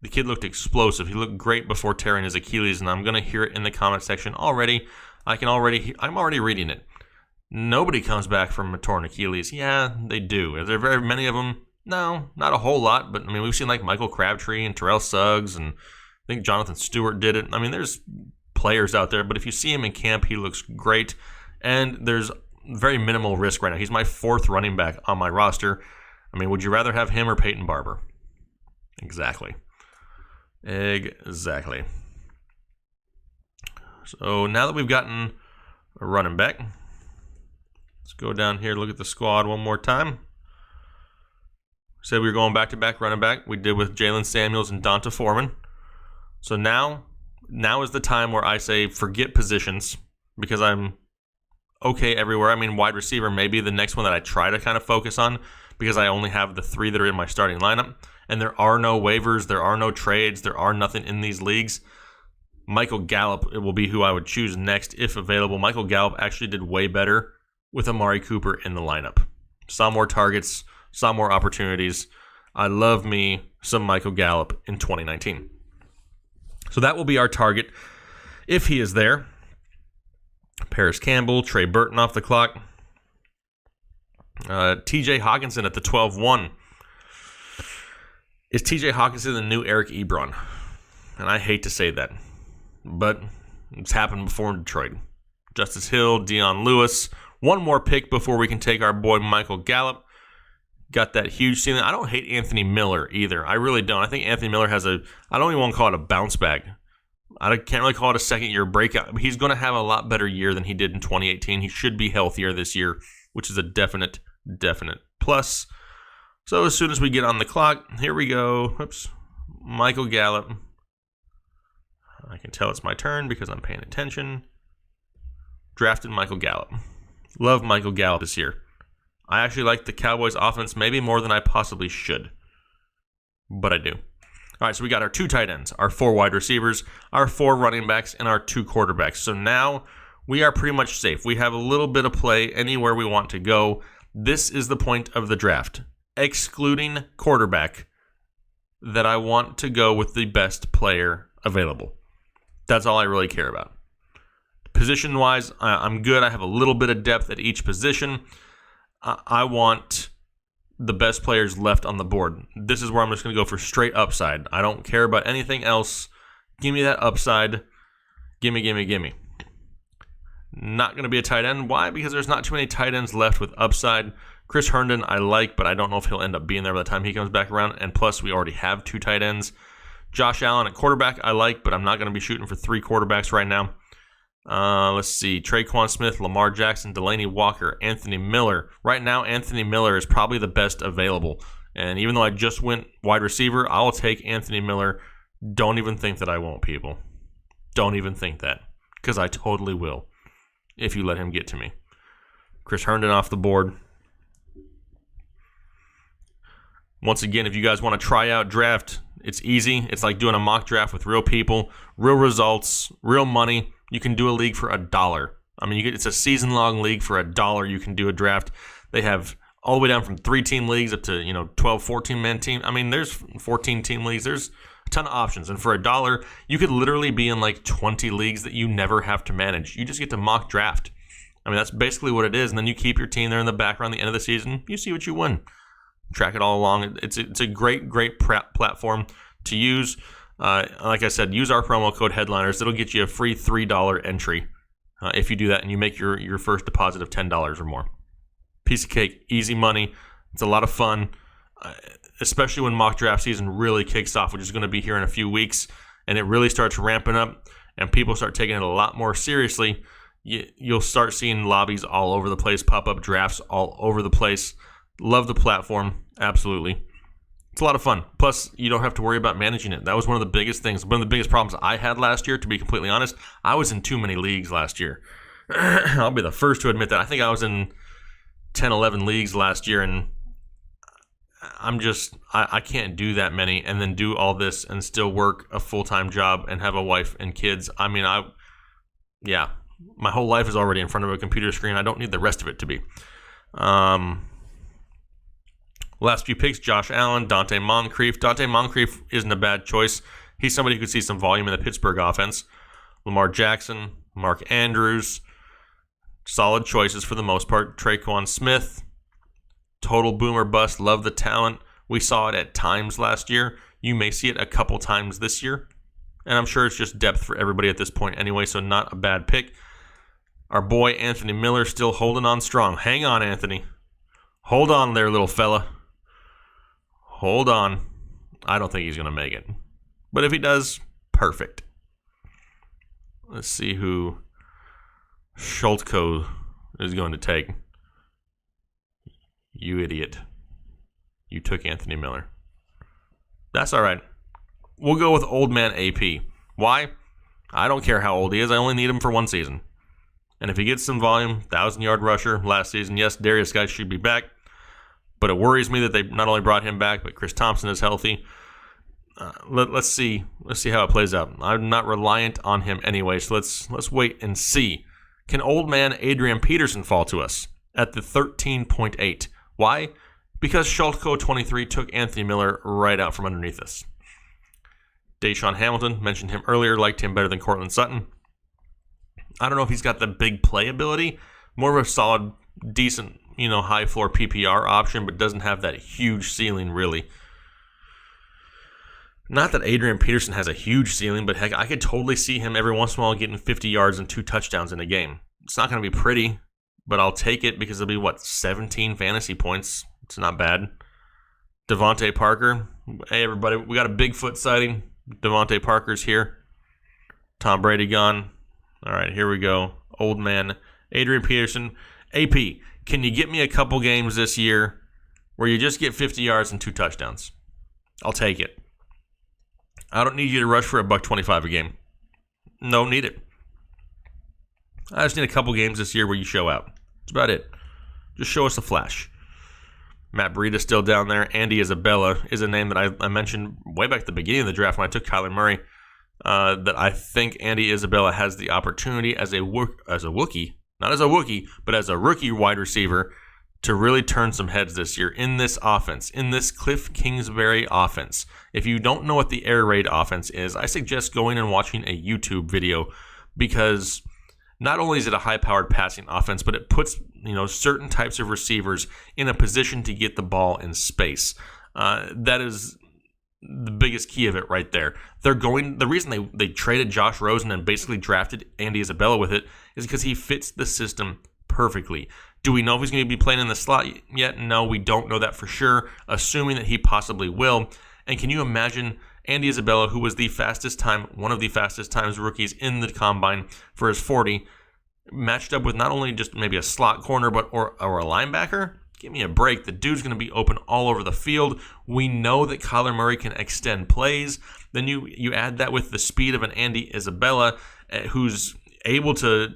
The kid looked explosive. He looked great before tearing his Achilles, and I'm going to hear it in the comment section already. I'm already reading it. Nobody comes back from a torn Achilles. Yeah, they do. Are there very many of them? No, not a whole lot, but I mean, we've seen like Michael Crabtree and Terrell Suggs, and I think Jonathan Stewart did it. I mean, there's players out there, but if you see him in camp, he looks great, and there's very minimal risk right now. He's my fourth running back on my roster. I mean, would you rather have him or Peyton Barber? Exactly. So now that we've gotten a running back, let's go down here, look at the squad one more time. Said we were going back-to-back running back. We did with Jalen Samuels and Donta Foreman. So now is the time where I say forget positions, because I'm okay everywhere. I mean, wide receiver may be the next one that I try to kind of focus on, because I only have the three that are in my starting lineup. And there are no waivers, there are no trades, there are nothing in these leagues. Michael Gallop will be who I would choose next if available. Michael Gallop actually did way better with Amari Cooper in the lineup. Saw more targets, saw more opportunities. I love me some Michael Gallup in 2019. So that will be our target if he is there. Paris Campbell, Trey Burton off the clock. TJ Hawkinson at the 12-1. Is TJ Hawkinson the new Eric Ebron? And I hate to say that, but it's happened before in Detroit. Justice Hill, Dion Lewis. One more pick before we can take our boy Michael Gallup. Got that huge ceiling. I don't hate Anthony Miller either. I really don't. I think Anthony Miller has I don't even want to call it a bounce back, I can't really call it a second-year breakout. He's going to have a lot better year than he did in 2018. He should be healthier this year, which is a definite plus. So as soon as we get on the clock, here we go. Oops. Michael Gallop. I can tell it's my turn because I'm paying attention. Drafted Michael Gallop. Love Michael Gallop this year. I actually like the Cowboys offense maybe more than I possibly should. But I do. All right, so we got our 2 tight ends, our 4 wide receivers, our 4 running backs, and our 2 quarterbacks. So now we are pretty much safe. We have a little bit of play anywhere we want to go. This is the point of the draft, excluding quarterback, that I want to go with the best player available. That's all I really care about. Position-wise, I'm good. I have a little bit of depth at each position. I want the best players left on the board. This is where I'm just going to go for straight upside. I don't care about anything else. Give me that upside. Gimme. Not going to be a tight end. Why? Because there's not too many tight ends left with upside. Chris Herndon I like, but I don't know if he'll end up being there by the time he comes back around. And plus, we already have 2 tight ends. Josh Allen at quarterback I like, but I'm not going to be shooting for 3 quarterbacks right now. Let's see. Traquan Smith, Lamar Jackson, Delanie Walker, Anthony Miller. Right now, Anthony Miller is probably the best available. And even though I just went wide receiver, I'll take Anthony Miller. Don't even think that I won't, people. Don't even think that. Because I totally will. If you let him get to me. Chris Herndon off the board. Once again, if you guys want to try out draft, it's easy. It's like doing a mock draft with real people, real results, real money. You can do a league for $1. I mean, it's a season-long league for $1. You can do a draft. They have all the way down from 3-team leagues up to 12, 14-man team. I mean, there's 14-team leagues. There's a ton of options. And for $1, you could literally be in like 20 leagues that you never have to manage. You just get to mock draft. I mean, that's basically what it is. And then you keep your team there in the background at the end of the season. You see what you win. Track it all along. It's a great platform to use. Like I said, use our promo code Headliners. It'll get you a free $3 entry if you do that and you make your first deposit of $10 or more. Piece of cake, easy money. It's a lot of fun, especially when mock draft season really kicks off, which is going to be here in a few weeks, and it really starts ramping up and people start taking it a lot more seriously. You'll start seeing lobbies all over the place, pop-up drafts all over the place. Love the platform, absolutely. It's a lot of fun. Plus, you don't have to worry about managing it. That was one of the biggest things. One of the biggest problems I had last year, to be completely honest. I was in too many leagues last year. I'll be the first to admit that. I think I was in 10, 11 leagues last year, and I can't do that many and then do all this and still work a full-time job and have a wife and kids. I mean, my whole life is already in front of a computer screen. I don't need the rest of it to be. Last few picks, Josh Allen, Dante Moncrief. Dante Moncrief isn't a bad choice. He's somebody who could see some volume in the Pittsburgh offense. Lamar Jackson, Mark Andrews. Solid choices for the most part. Traquan Smith. Total boomer bust. Love the talent. We saw it at times last year. You may see it a couple times this year. And I'm sure it's just depth for everybody at this point anyway, so not a bad pick. Our boy Anthony Miller still holding on strong. Hang on, Anthony. Hold on there, little fella. Hold on. I don't think he's going to make it. But if he does, perfect. Let's see who Schultko is going to take. You idiot. You took Anthony Miller. That's all right. We'll go with old man AP. Why? I don't care how old he is. I only need him for one season. And if he gets some volume, 1,000-yard rusher last season, yes, Darius Guy should be back. But it worries me that they not only brought him back, but Chris Thompson is healthy. Let's see how it plays out. I'm not reliant on him anyway, so let's wait and see. Can old man Adrian Peterson fall to us at the 13.8? Why? Because Schultko 23 took Anthony Miller right out from underneath us. Deshaun Hamilton, mentioned him earlier, liked him better than Cortland Sutton. I don't know if he's got the big playability, more of a solid, decent, high floor PPR option, but doesn't have that huge ceiling really. Not that Adrian Peterson has a huge ceiling, but heck, I could totally see him every once in a while getting 50 yards and 2 touchdowns in a game. It's not going to be pretty, but I'll take it because it'll be, 17 fantasy points. It's not bad. Devante Parker. Hey, everybody, we got a Bigfoot sighting. Devante Parker's here. Tom Brady gone. All right, here we go. Old man, Adrian Peterson. AP, can you get me a couple games this year where you just get 50 yards and 2 touchdowns? I'll take it. I don't need you to rush for $125 a game. No, need it. I just need a couple games this year where you show out. That's about it. Just show us the flash. Matt Breida's still down there. Andy Isabella is a name that I mentioned way back at the beginning of the draft when I took Kyler Murray. That I think Andy Isabella has the opportunity as a Wookiee, not as a Wookiee, but as a rookie wide receiver to really turn some heads this year in this offense, in this Cliff Kingsbury offense. If you don't know what the air raid offense is, I suggest going and watching a YouTube video, because not only is it a high-powered passing offense, but it puts certain types of receivers in a position to get the ball in space. That is the biggest key of it right there. The reason they traded Josh Rosen and basically drafted Andy Isabella with it is because he fits the system perfectly. Do we know if he's going to be playing in the slot yet? No, we don't know that for sure, assuming that he possibly will. And can you imagine Andy Isabella, who was one of the fastest times rookies in the combine for his 40, matched up with not only just maybe a slot corner, but or a linebacker? Give me a break. The dude's going to be open all over the field. We know that Kyler Murray can extend plays. Then you add that with the speed of an Andy Isabella, who's able to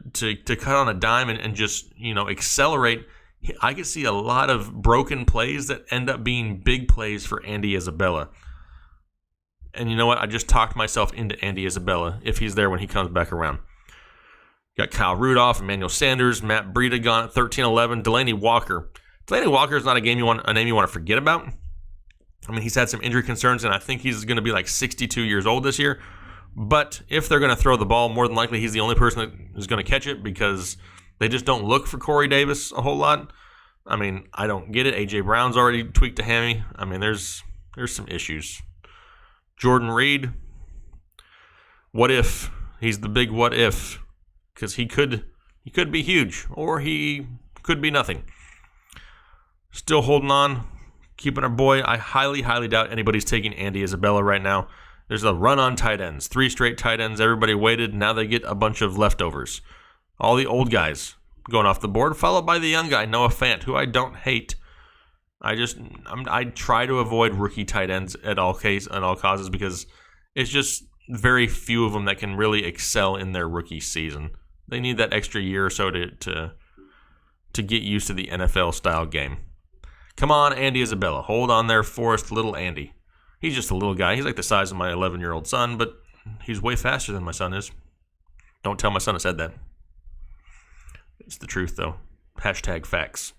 cut on a dime and just accelerate. I could see a lot of broken plays that end up being big plays for Andy Isabella. And you know what? I just talked myself into Andy Isabella if he's there when he comes back around. Got Kyle Rudolph, Emmanuel Sanders, Matt Breida gone at 13-11, Delanie Walker. Delanie Walker is not a name you want to forget about. I mean, he's had some injury concerns, and I think he's going to be like 62 years old this year. But if they're going to throw the ball, more than likely he's the only person that is going to catch it, because they just don't look for Corey Davis a whole lot. I mean, I don't get it. A.J. Brown's already tweaked a hammy. I mean, there's some issues. Jordan Reed, what if? He's the big what if, because he could be huge, or he could be nothing. Still holding on, keeping our boy. I highly, highly doubt anybody's taking Andy Isabella right now. There's a run on tight ends, 3 straight tight ends. Everybody waited. Now they get a bunch of leftovers. All the old guys going off the board, followed by the young guy, Noah Fant, who I don't hate. I try to avoid rookie tight ends at all causes, because it's just very few of them that can really excel in their rookie season. They need that extra year or so to get used to the NFL style game. Come on, Andy Isabella. Hold on there, Forrest, little Andy. He's just a little guy. He's like the size of my 11-year-old son, but he's way faster than my son is. Don't tell my son I said that. It's the truth, though. Hashtag facts.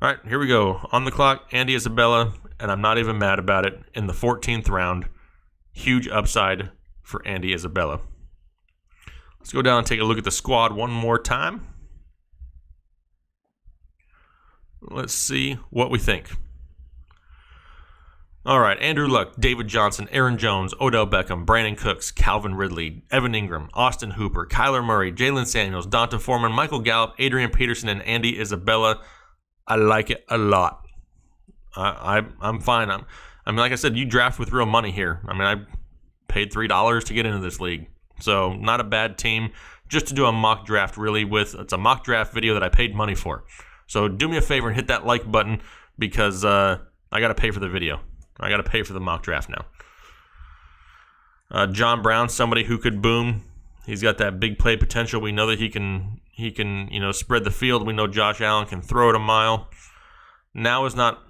All right, here we go. On the clock, Andy Isabella, and I'm not even mad about it. In the 14th round, huge upside for Andy Isabella. Let's go down and take a look at the squad one more time. Let's see what we think. All right, Andrew Luck, David Johnson, Aaron Jones, Odell Beckham, Brandon Cooks, Calvin Ridley, Evan Ingram, Austin Hooper, Kyler Murray, Jalen Samuels, Donta Foreman, Michael Gallop, Adrian Peterson, and Andy Isabella. I like it a lot. I'm fine. I mean, like I said, you draft with real money here. I mean, I paid $3 to get into this league. So not a bad team. Just to do a mock draft, really, it's a mock draft video that I paid money for. So do me a favor and hit that like button, because I got to pay for the video. I got to pay for the mock draft now. John Brown, somebody who could boom. He's got that big play potential. We know that he can spread the field. We know Josh Allen can throw it a mile. Now is not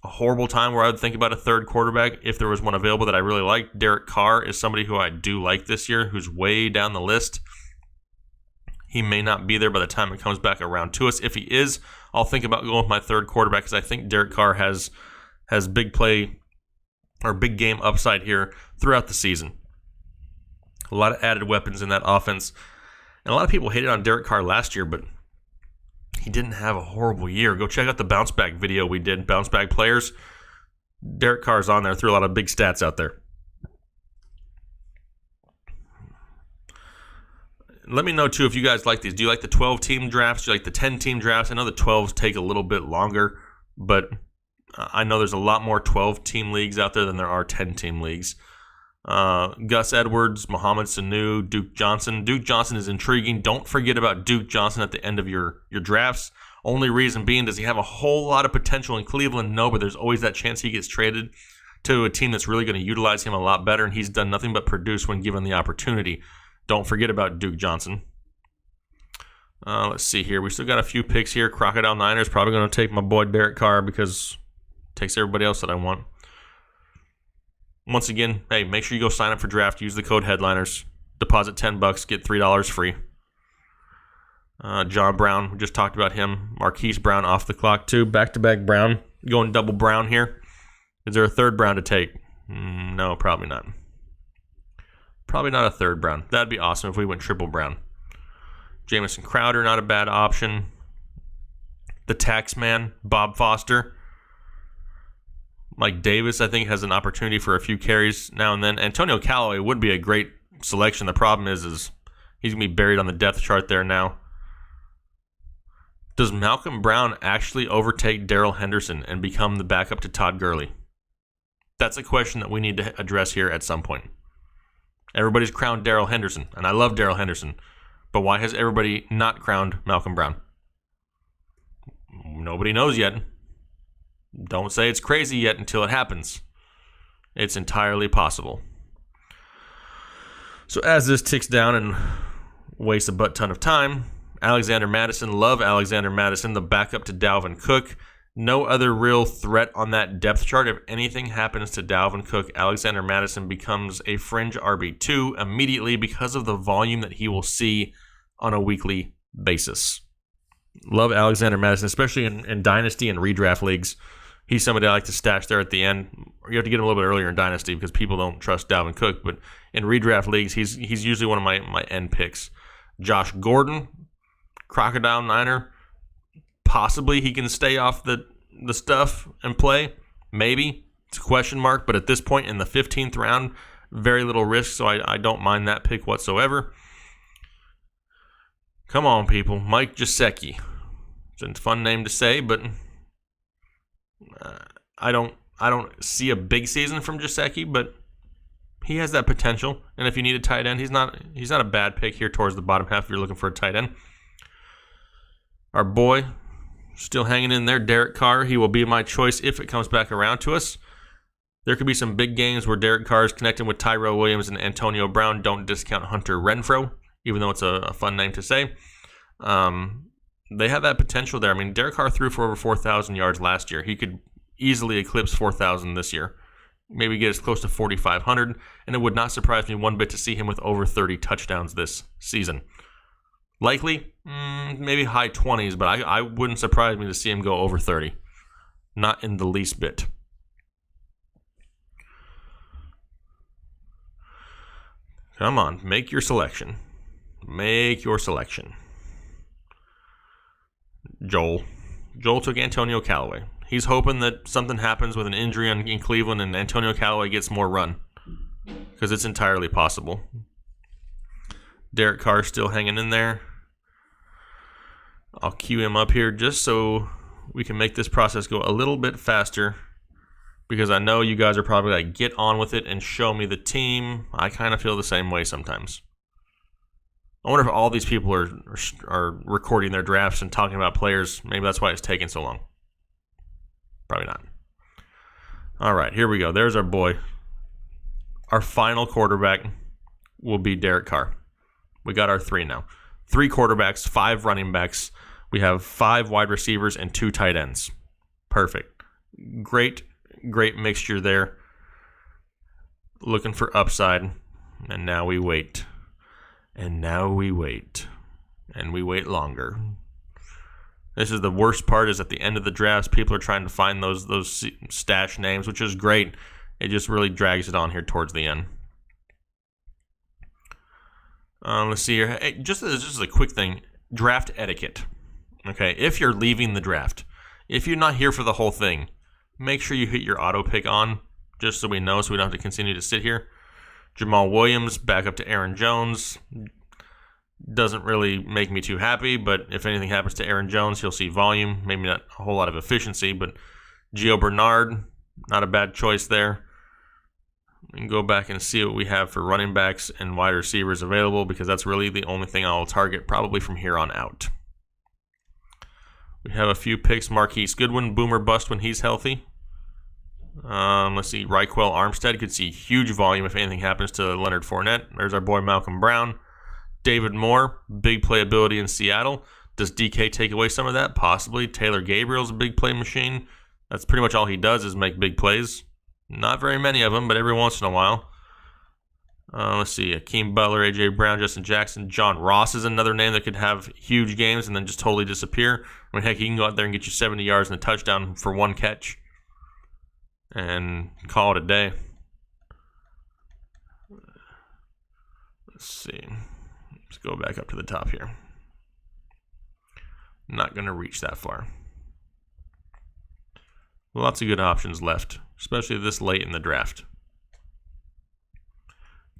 a horrible time where I would think about a third quarterback if there was one available that I really like. Derek Carr is somebody who I do like this year, who's way down the list. He may not be there by the time it comes back around to us. If he is, I'll think about going with my third quarterback, because I think Derek Carr has big play or big game upside here throughout the season. A lot of added weapons in that offense. And a lot of people hated on Derek Carr last year, but he didn't have a horrible year. Go check out the bounce back video we did, bounce back players. Derek Carr's on there, threw a lot of big stats out there. Let me know, too, if you guys like these. Do you like the 12-team drafts? Do you like the 10-team drafts? I know the 12s take a little bit longer, but I know there's a lot more 12-team leagues out there than there are 10-team leagues. Gus Edwards, Mohamed Sanu, Duke Johnson. Duke Johnson is intriguing. Don't forget about Duke Johnson at the end of your drafts. Only reason being, does he have a whole lot of potential in Cleveland? No, but there's always that chance he gets traded to a team that's really going to utilize him a lot better, and he's done nothing but produce when given the opportunity. Don't forget about Duke Johnson. Let's see here. We still got a few picks here. Crocodile Niners probably going to take my boy Derek Carr because it takes everybody else that I want. Once again, hey, make sure you go sign up for draft. Use the code Headliners. Deposit $10, get $3 free. John Brown, we just talked about him. Marquise Brown off the clock too. Back-to-back Brown. Going double Brown here. Is there a third Brown to take? No, probably not. Probably not a third Brown. That'd be awesome if we went triple Brown. Jamison Crowder, not a bad option. The tax man, Bob Foster. Mike Davis, I think, has an opportunity for a few carries now and then. Antonio Callaway would be a great selection. The problem is he's going to be buried on the depth chart there now. Does Malcolm Brown actually overtake Darrell Henderson and become the backup to Todd Gurley? That's a question that we need to address here at some point. Everybody's crowned Darrell Henderson, and I love Darrell Henderson, but why has everybody not crowned Malcolm Brown? Nobody knows yet. Don't say it's crazy yet until it happens. It's entirely possible. So as this ticks down and wastes a butt ton of time, Alexander Mattison, love Alexander Mattison, the backup to Dalvin Cook. No other real threat on that depth chart. If anything happens to Dalvin Cook, Alexander Mattison becomes a fringe RB2 immediately because of the volume that he will see on a weekly basis. Love Alexander Mattison, especially in Dynasty and redraft leagues. He's somebody I like to stash there at the end. You have to get him a little bit earlier in Dynasty because people don't trust Dalvin Cook. But in redraft leagues, he's usually one of my end picks. Josh Gordon, Crocodile Niner. Possibly he can stay off the stuff and play. Maybe. It's a question mark. But at this point in the 15th round, very little risk. So I don't mind that pick whatsoever. Come on, people. Mike Gesicki. It's a fun name to say, but I don't see a big season from Gesicki, but he has that potential. And if you need a tight end, he's not a bad pick here towards the bottom half if you're looking for a tight end. Our boy, still hanging in there, Derek Carr. He will be my choice if it comes back around to us. There could be some big games where Derek Carr is connecting with Tyrell Williams and Antonio Brown. Don't discount Hunter Renfrow, even though it's a fun name to say. They have that potential there. I mean, Derek Carr threw for over 4,000 yards last year. He could easily eclipse 4,000 this year. Maybe get as close to 4,500, and it would not surprise me one bit to see him with over 30 touchdowns this season. Likely, maybe high 20s, but I wouldn't surprise me to see him go over 30. Not in the least bit. Come on, make your selection. Make your selection. Joel took Antonio Callaway. He's hoping that something happens with an injury in Cleveland and Antonio Callaway gets more run. Because it's entirely possible. Derek Carr still hanging in there. I'll queue him up here just so we can make this process go a little bit faster. Because I know you guys are probably like, get on with it and show me the team. I kind of feel the same way sometimes. I wonder if all these people are recording their drafts and talking about players. Maybe that's why it's taking so long. Probably not. All right, here we go. There's our boy. Our final quarterback will be Derek Carr. We got our 3 now. 3 quarterbacks, 5 running backs. We have 5 wide receivers and 2 tight ends. Perfect. Great mixture there. Looking for upside. And now we wait. And now we wait. And we wait longer. This is the worst part, is at the end of the drafts, people are trying to find those stash names, which is great. It just really drags it on here towards the end. Let's see here. Hey, just a quick thing. Draft etiquette. Okay, if you're leaving the draft, if you're not here for the whole thing, make sure you hit your auto pick on, just so we know, so we don't have to continue to sit here. Jamal Williams, back up to Aaron Jones. Doesn't really make me too happy, but if anything happens to Aaron Jones, he'll see volume. Maybe not a whole lot of efficiency, but Gio Bernard, not a bad choice there. We can go back and see what we have for running backs and wide receivers available, because that's really the only thing I'll target probably from here on out. We have a few picks. Marquise Goodwin, boomer bust when he's healthy. Let's see. Raquel Armstead could see huge volume if anything happens to Leonard Fournette. There's our boy Malcolm Brown. David Moore, big playability in Seattle. Does DK take away some of that? Possibly. Taylor Gabriel's a big play machine. That's pretty much all he does is make big plays. Not very many of them, but every once in a while. Let's see. Akeem Butler, A.J. Brown, Justin Jackson. John Ross is another name that could have huge games and then just totally disappear. I mean, heck, he can go out there and get you 70 yards and a touchdown for one catch and call it a day. Let's see. Let's go back up to the top here. Not going to reach that far. Lots of good options left, especially this late in the draft.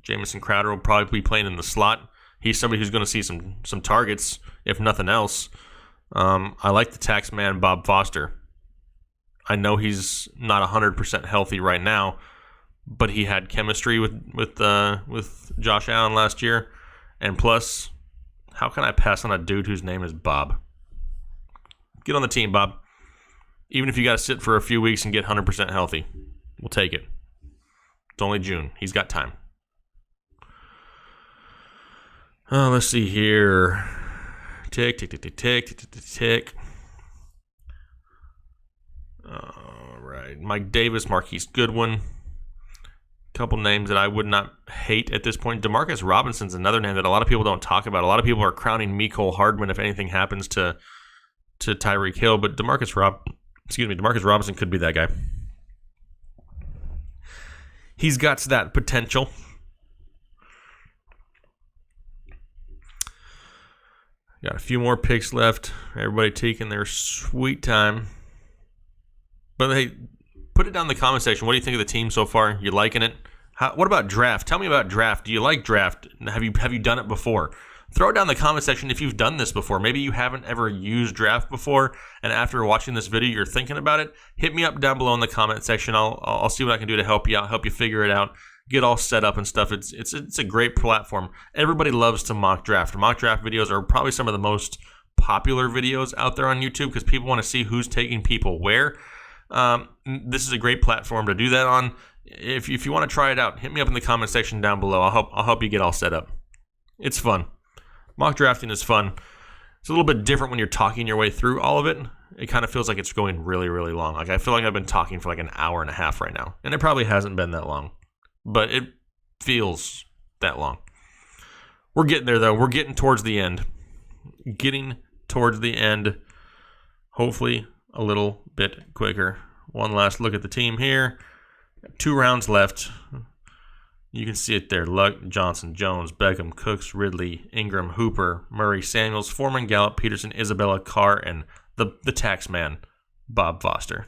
Jamison Crowder will probably be playing in the slot. He's somebody who's going to see some targets, if nothing else. I like the tax man, Bob Foster. I know he's not 100% healthy right now, but he had chemistry with Josh Allen last year. And plus, how can I pass on a dude whose name is Bob? Get on the team, Bob. Even if you got to sit for a few weeks and get 100% healthy, we'll take it. It's only June. He's got time. Let's see here. Tick, tick, tick, tick, tick, tick, tick, tick. All right. Mike Davis, Marquise Goodwin. Couple names that I would not hate at this point. Demarcus Robinson's another name that a lot of people don't talk about. A lot of people are crowning Mecole Hardman if anything happens to Tyreek Hill, but Demarcus Robinson could be that guy. He's got that potential. Got a few more picks left. Everybody taking their sweet time. But hey, put it down in the comment section. What do you think of the team so far? You liking it? What about draft? Tell me about draft. Do you like draft? Have you done it before? Throw it down in the comment section if you've done this before. Maybe you haven't ever used draft before, and after watching this video, you're thinking about it. Hit me up down below in the comment section. I'll see what I can do to help you out, help you figure it out, get all set up and stuff. It's a great platform. Everybody loves to mock draft. Mock draft videos are probably some of the most popular videos out there on YouTube because people want to see who's taking people where. This is a great platform to do that on. If you want to try it out, hit me up in the comment section down below. I'll help you get all set up. It's fun. Mock drafting is fun. It's a little bit different when you're talking your way through all of it. It kind of feels like it's going really, really long. Like I feel like I've been talking for like an hour and a half right now. And it probably hasn't been that long. But it feels that long. We're getting there though. We're getting towards the end. Hopefully a little bit quicker. One last look at the team here. 2 rounds left. You can see it there. Luck, Johnson, Jones, Beckham, Cooks, Ridley, Ingram, Hooper, Murray, Samuels, Foreman, Gallop, Peterson, Isabella, Carr, and the tax man, Bob Foster.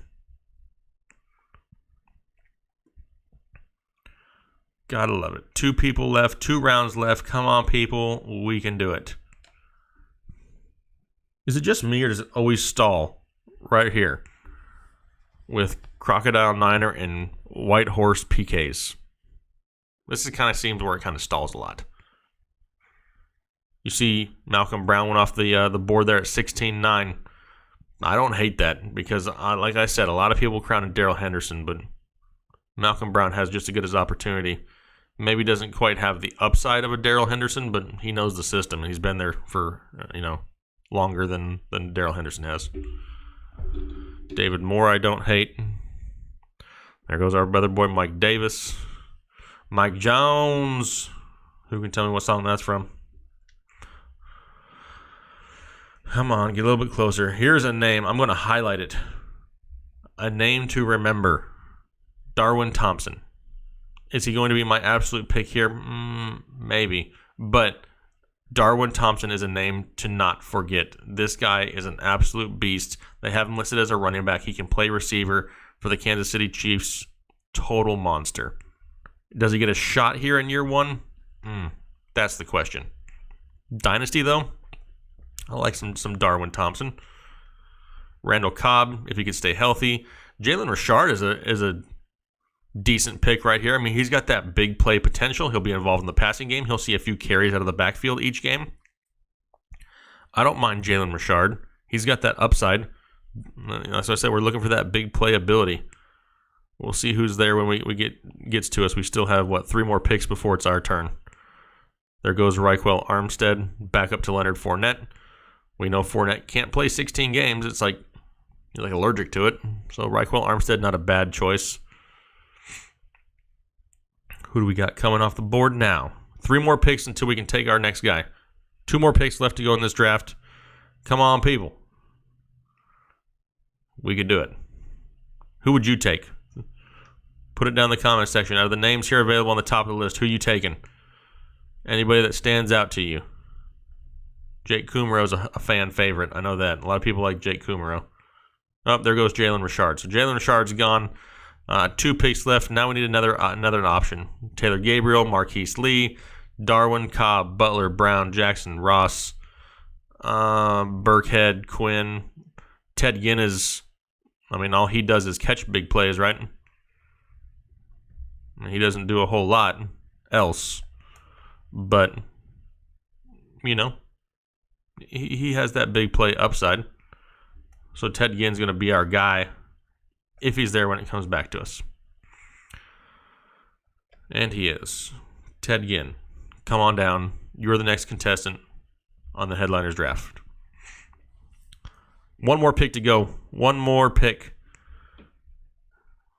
Gotta love it. 2 people left. 2 rounds left. Come on, people. We can do it. Is it just me or does it always stall right here with Crocodile Niner and White Horse PKs? This is kind of seems where it kind of stalls a lot. You see Malcolm Brown went off the board there at 16-9. I don't hate that because, like I said, a lot of people crowned Darrell Henderson, but Malcolm Brown has just as good as opportunity. Maybe doesn't quite have the upside of a Darrell Henderson, but he knows the system, and he's been there for, longer than Darrell Henderson has. David Moore, I don't hate. There goes our brother boy Mike Davis. Mike Jones. Who can tell me what song that's from? Come on, get a little bit closer. Here's a name. I'm going to highlight it. A name to remember. Darwin Thompson. Is he going to be my absolute pick here? Maybe. But Darwin Thompson is a name to not forget. This guy is an absolute beast. They have him listed as a running back. He can play receiver for the Kansas City Chiefs. Total monster. Does he get a shot here in year 1? That's the question. Dynasty, though, I like some Darwin Thompson. Randall Cobb, if he could stay healthy. Jalen Richard is a decent pick right here. I mean, he's got that big play potential. He'll be involved in the passing game. He'll see a few carries out of the backfield each game. I don't mind Jalen Richard. He's got that upside. As I said, we're looking for that big play ability. We'll see who's there when we gets to us. We still have, 3 more picks before it's our turn. There goes Raquel Armstead back up to Leonard Fournette. We know Fournette can't play 16 games. It's like you're like allergic to it. So Raquel Armstead, not a bad choice. Who do we got coming off the board now? 3 more picks until we can take our next guy. 2 more picks left to go in this draft. Come on, people. We could do it. Who would you take? Put it down in the comment section. Out of the names here available on the top of the list, who are you taking? Anybody that stands out to you? Jake Kumerow's a fan favorite. I know that. A lot of people like Jake Kumerow. Oh, there goes Jalen Richard. So Jalen Richard's gone. 2 picks left. Now we need another option. Taylor Gabriel, Marquise Lee, Darwin, Cobb, Butler, Brown, Jackson, Ross, Burkhead, Quinn. Ted Ginn is, all he does is catch big plays, right? He doesn't do a whole lot else. But, he has that big play upside. So Ted Ginn's going to be our guy if he's there when it comes back to us. And he is. Ted Ginn, come on down. You're the next contestant on the Headliners draft. 1 more pick to go. 1 more pick.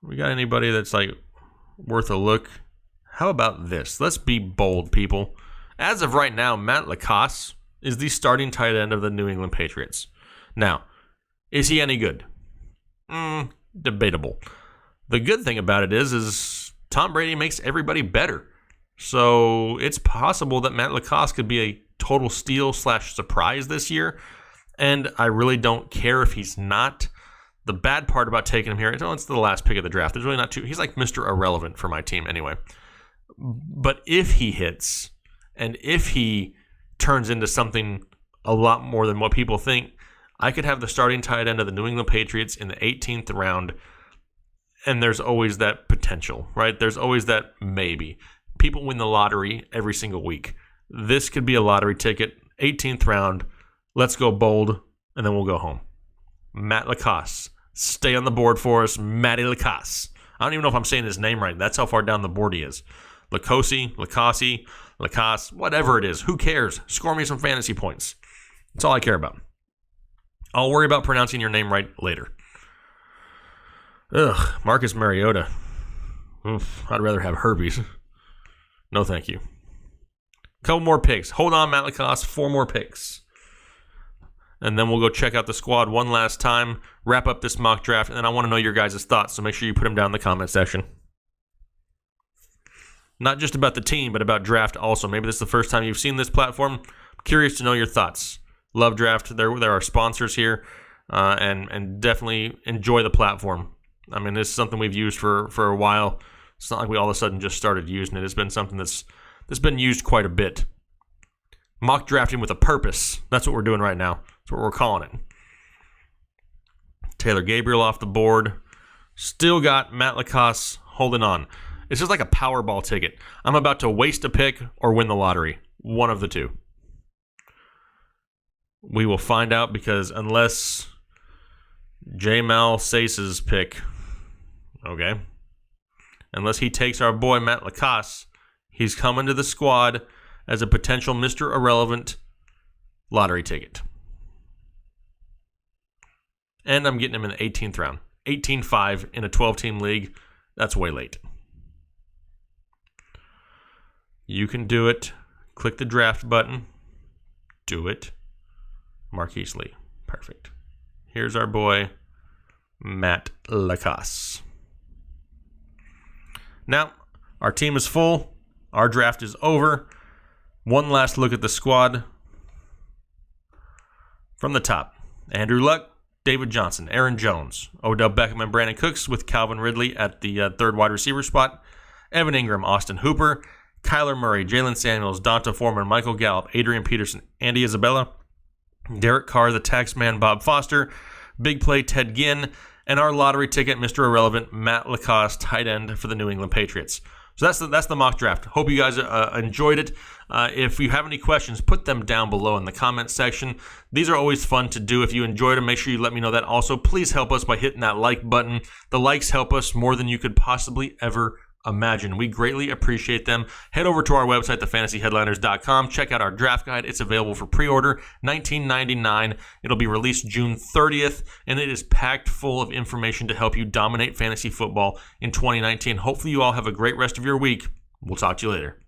We got anybody that's worth a look? How about this? Let's be bold, people. As of right now, Matt Lacoste is the starting tight end of the New England Patriots. Now, is he any good? Debatable. The good thing about it is Tom Brady makes everybody better. So it's possible that Matt Lacoste could be a total steal / surprise this year. And I really don't care if he's not. The bad part about taking him here, it's the last pick of the draft. There's really not too. He's like Mr. Irrelevant for my team anyway. But if he hits, and if he turns into something a lot more than what people think, I could have the starting tight end of the New England Patriots in the 18th round, and there's always that potential, right? There's always that maybe. People win the lottery every single week. This could be a lottery ticket, 18th round. Let's go bold, and then we'll go home. Matt Lacoste. Stay on the board for us, Matty Lacoste. I don't even know if I'm saying his name right. That's how far down the board he is. Lacoste, whatever it is. Who cares? Score me some fantasy points. That's all I care about. I'll worry about pronouncing your name right later. Marcus Mariota. I'd rather have herpes. No, thank you. Couple more picks. Hold on, Matt Lacoste. 4 more picks. And then we'll go check out the squad one last time, wrap up this mock draft, and then I want to know your guys' thoughts, so make sure you put them down in the comment section. Not just about the team, but about draft also. Maybe this is the first time you've seen this platform. I'm curious to know your thoughts. Love draft. There are sponsors here, and definitely enjoy the platform. This is something we've used for a while. It's not like we all of a sudden just started using it. It's been something that's been used quite a bit. Mock drafting with a purpose. That's what we're doing right now. That's what we're calling it. Taylor Gabriel off the board. Still got Matt Lacoste holding on. It's just like a Powerball ticket. I'm about to waste a pick or win the lottery. One of the two. We will find out, because unless Jamal Sace's pick, okay, unless he takes our boy Matt Lacoste, he's coming to the squad as a potential Mr. Irrelevant lottery ticket. And I'm getting him in the 18th round. 18-5 in a 12-team league. That's way late. You can do it. Click the draft button. Do it. Marquise Lee. Perfect. Here's our boy, Matt Lacoste. Now, our team is full. Our draft is over. One last look at the squad. From the top, Andrew Luck, David Johnson, Aaron Jones, Odell Beckham, and Brandon Cooks, with Calvin Ridley at the third wide receiver spot. Evan Ingram, Austin Hooper, Kyler Murray, Jalen Samuels, Donta Foreman, Michael Gallup, Adrian Peterson, Andy Isabella, Derek Carr, the tax man Bob Foster, Big Play Ted Ginn, and our lottery ticket, Mr. Irrelevant, Matt Lacoste, tight end for the New England Patriots. So that's the mock draft. Hope you guys enjoyed it. If you have any questions, put them down below in the comment section. These are always fun to do. If you enjoyed them, make sure you let me know that. Also, please help us by hitting that like button. The likes help us more than you could possibly ever imagine. We greatly appreciate them. Head over to our website, TheFantasyHeadliners.com. Check out our draft guide. It's available for pre-order, $19.99. It'll be released June 30th, and it is packed full of information to help you dominate fantasy football in 2019. Hopefully you all have a great rest of your week. We'll talk to you later.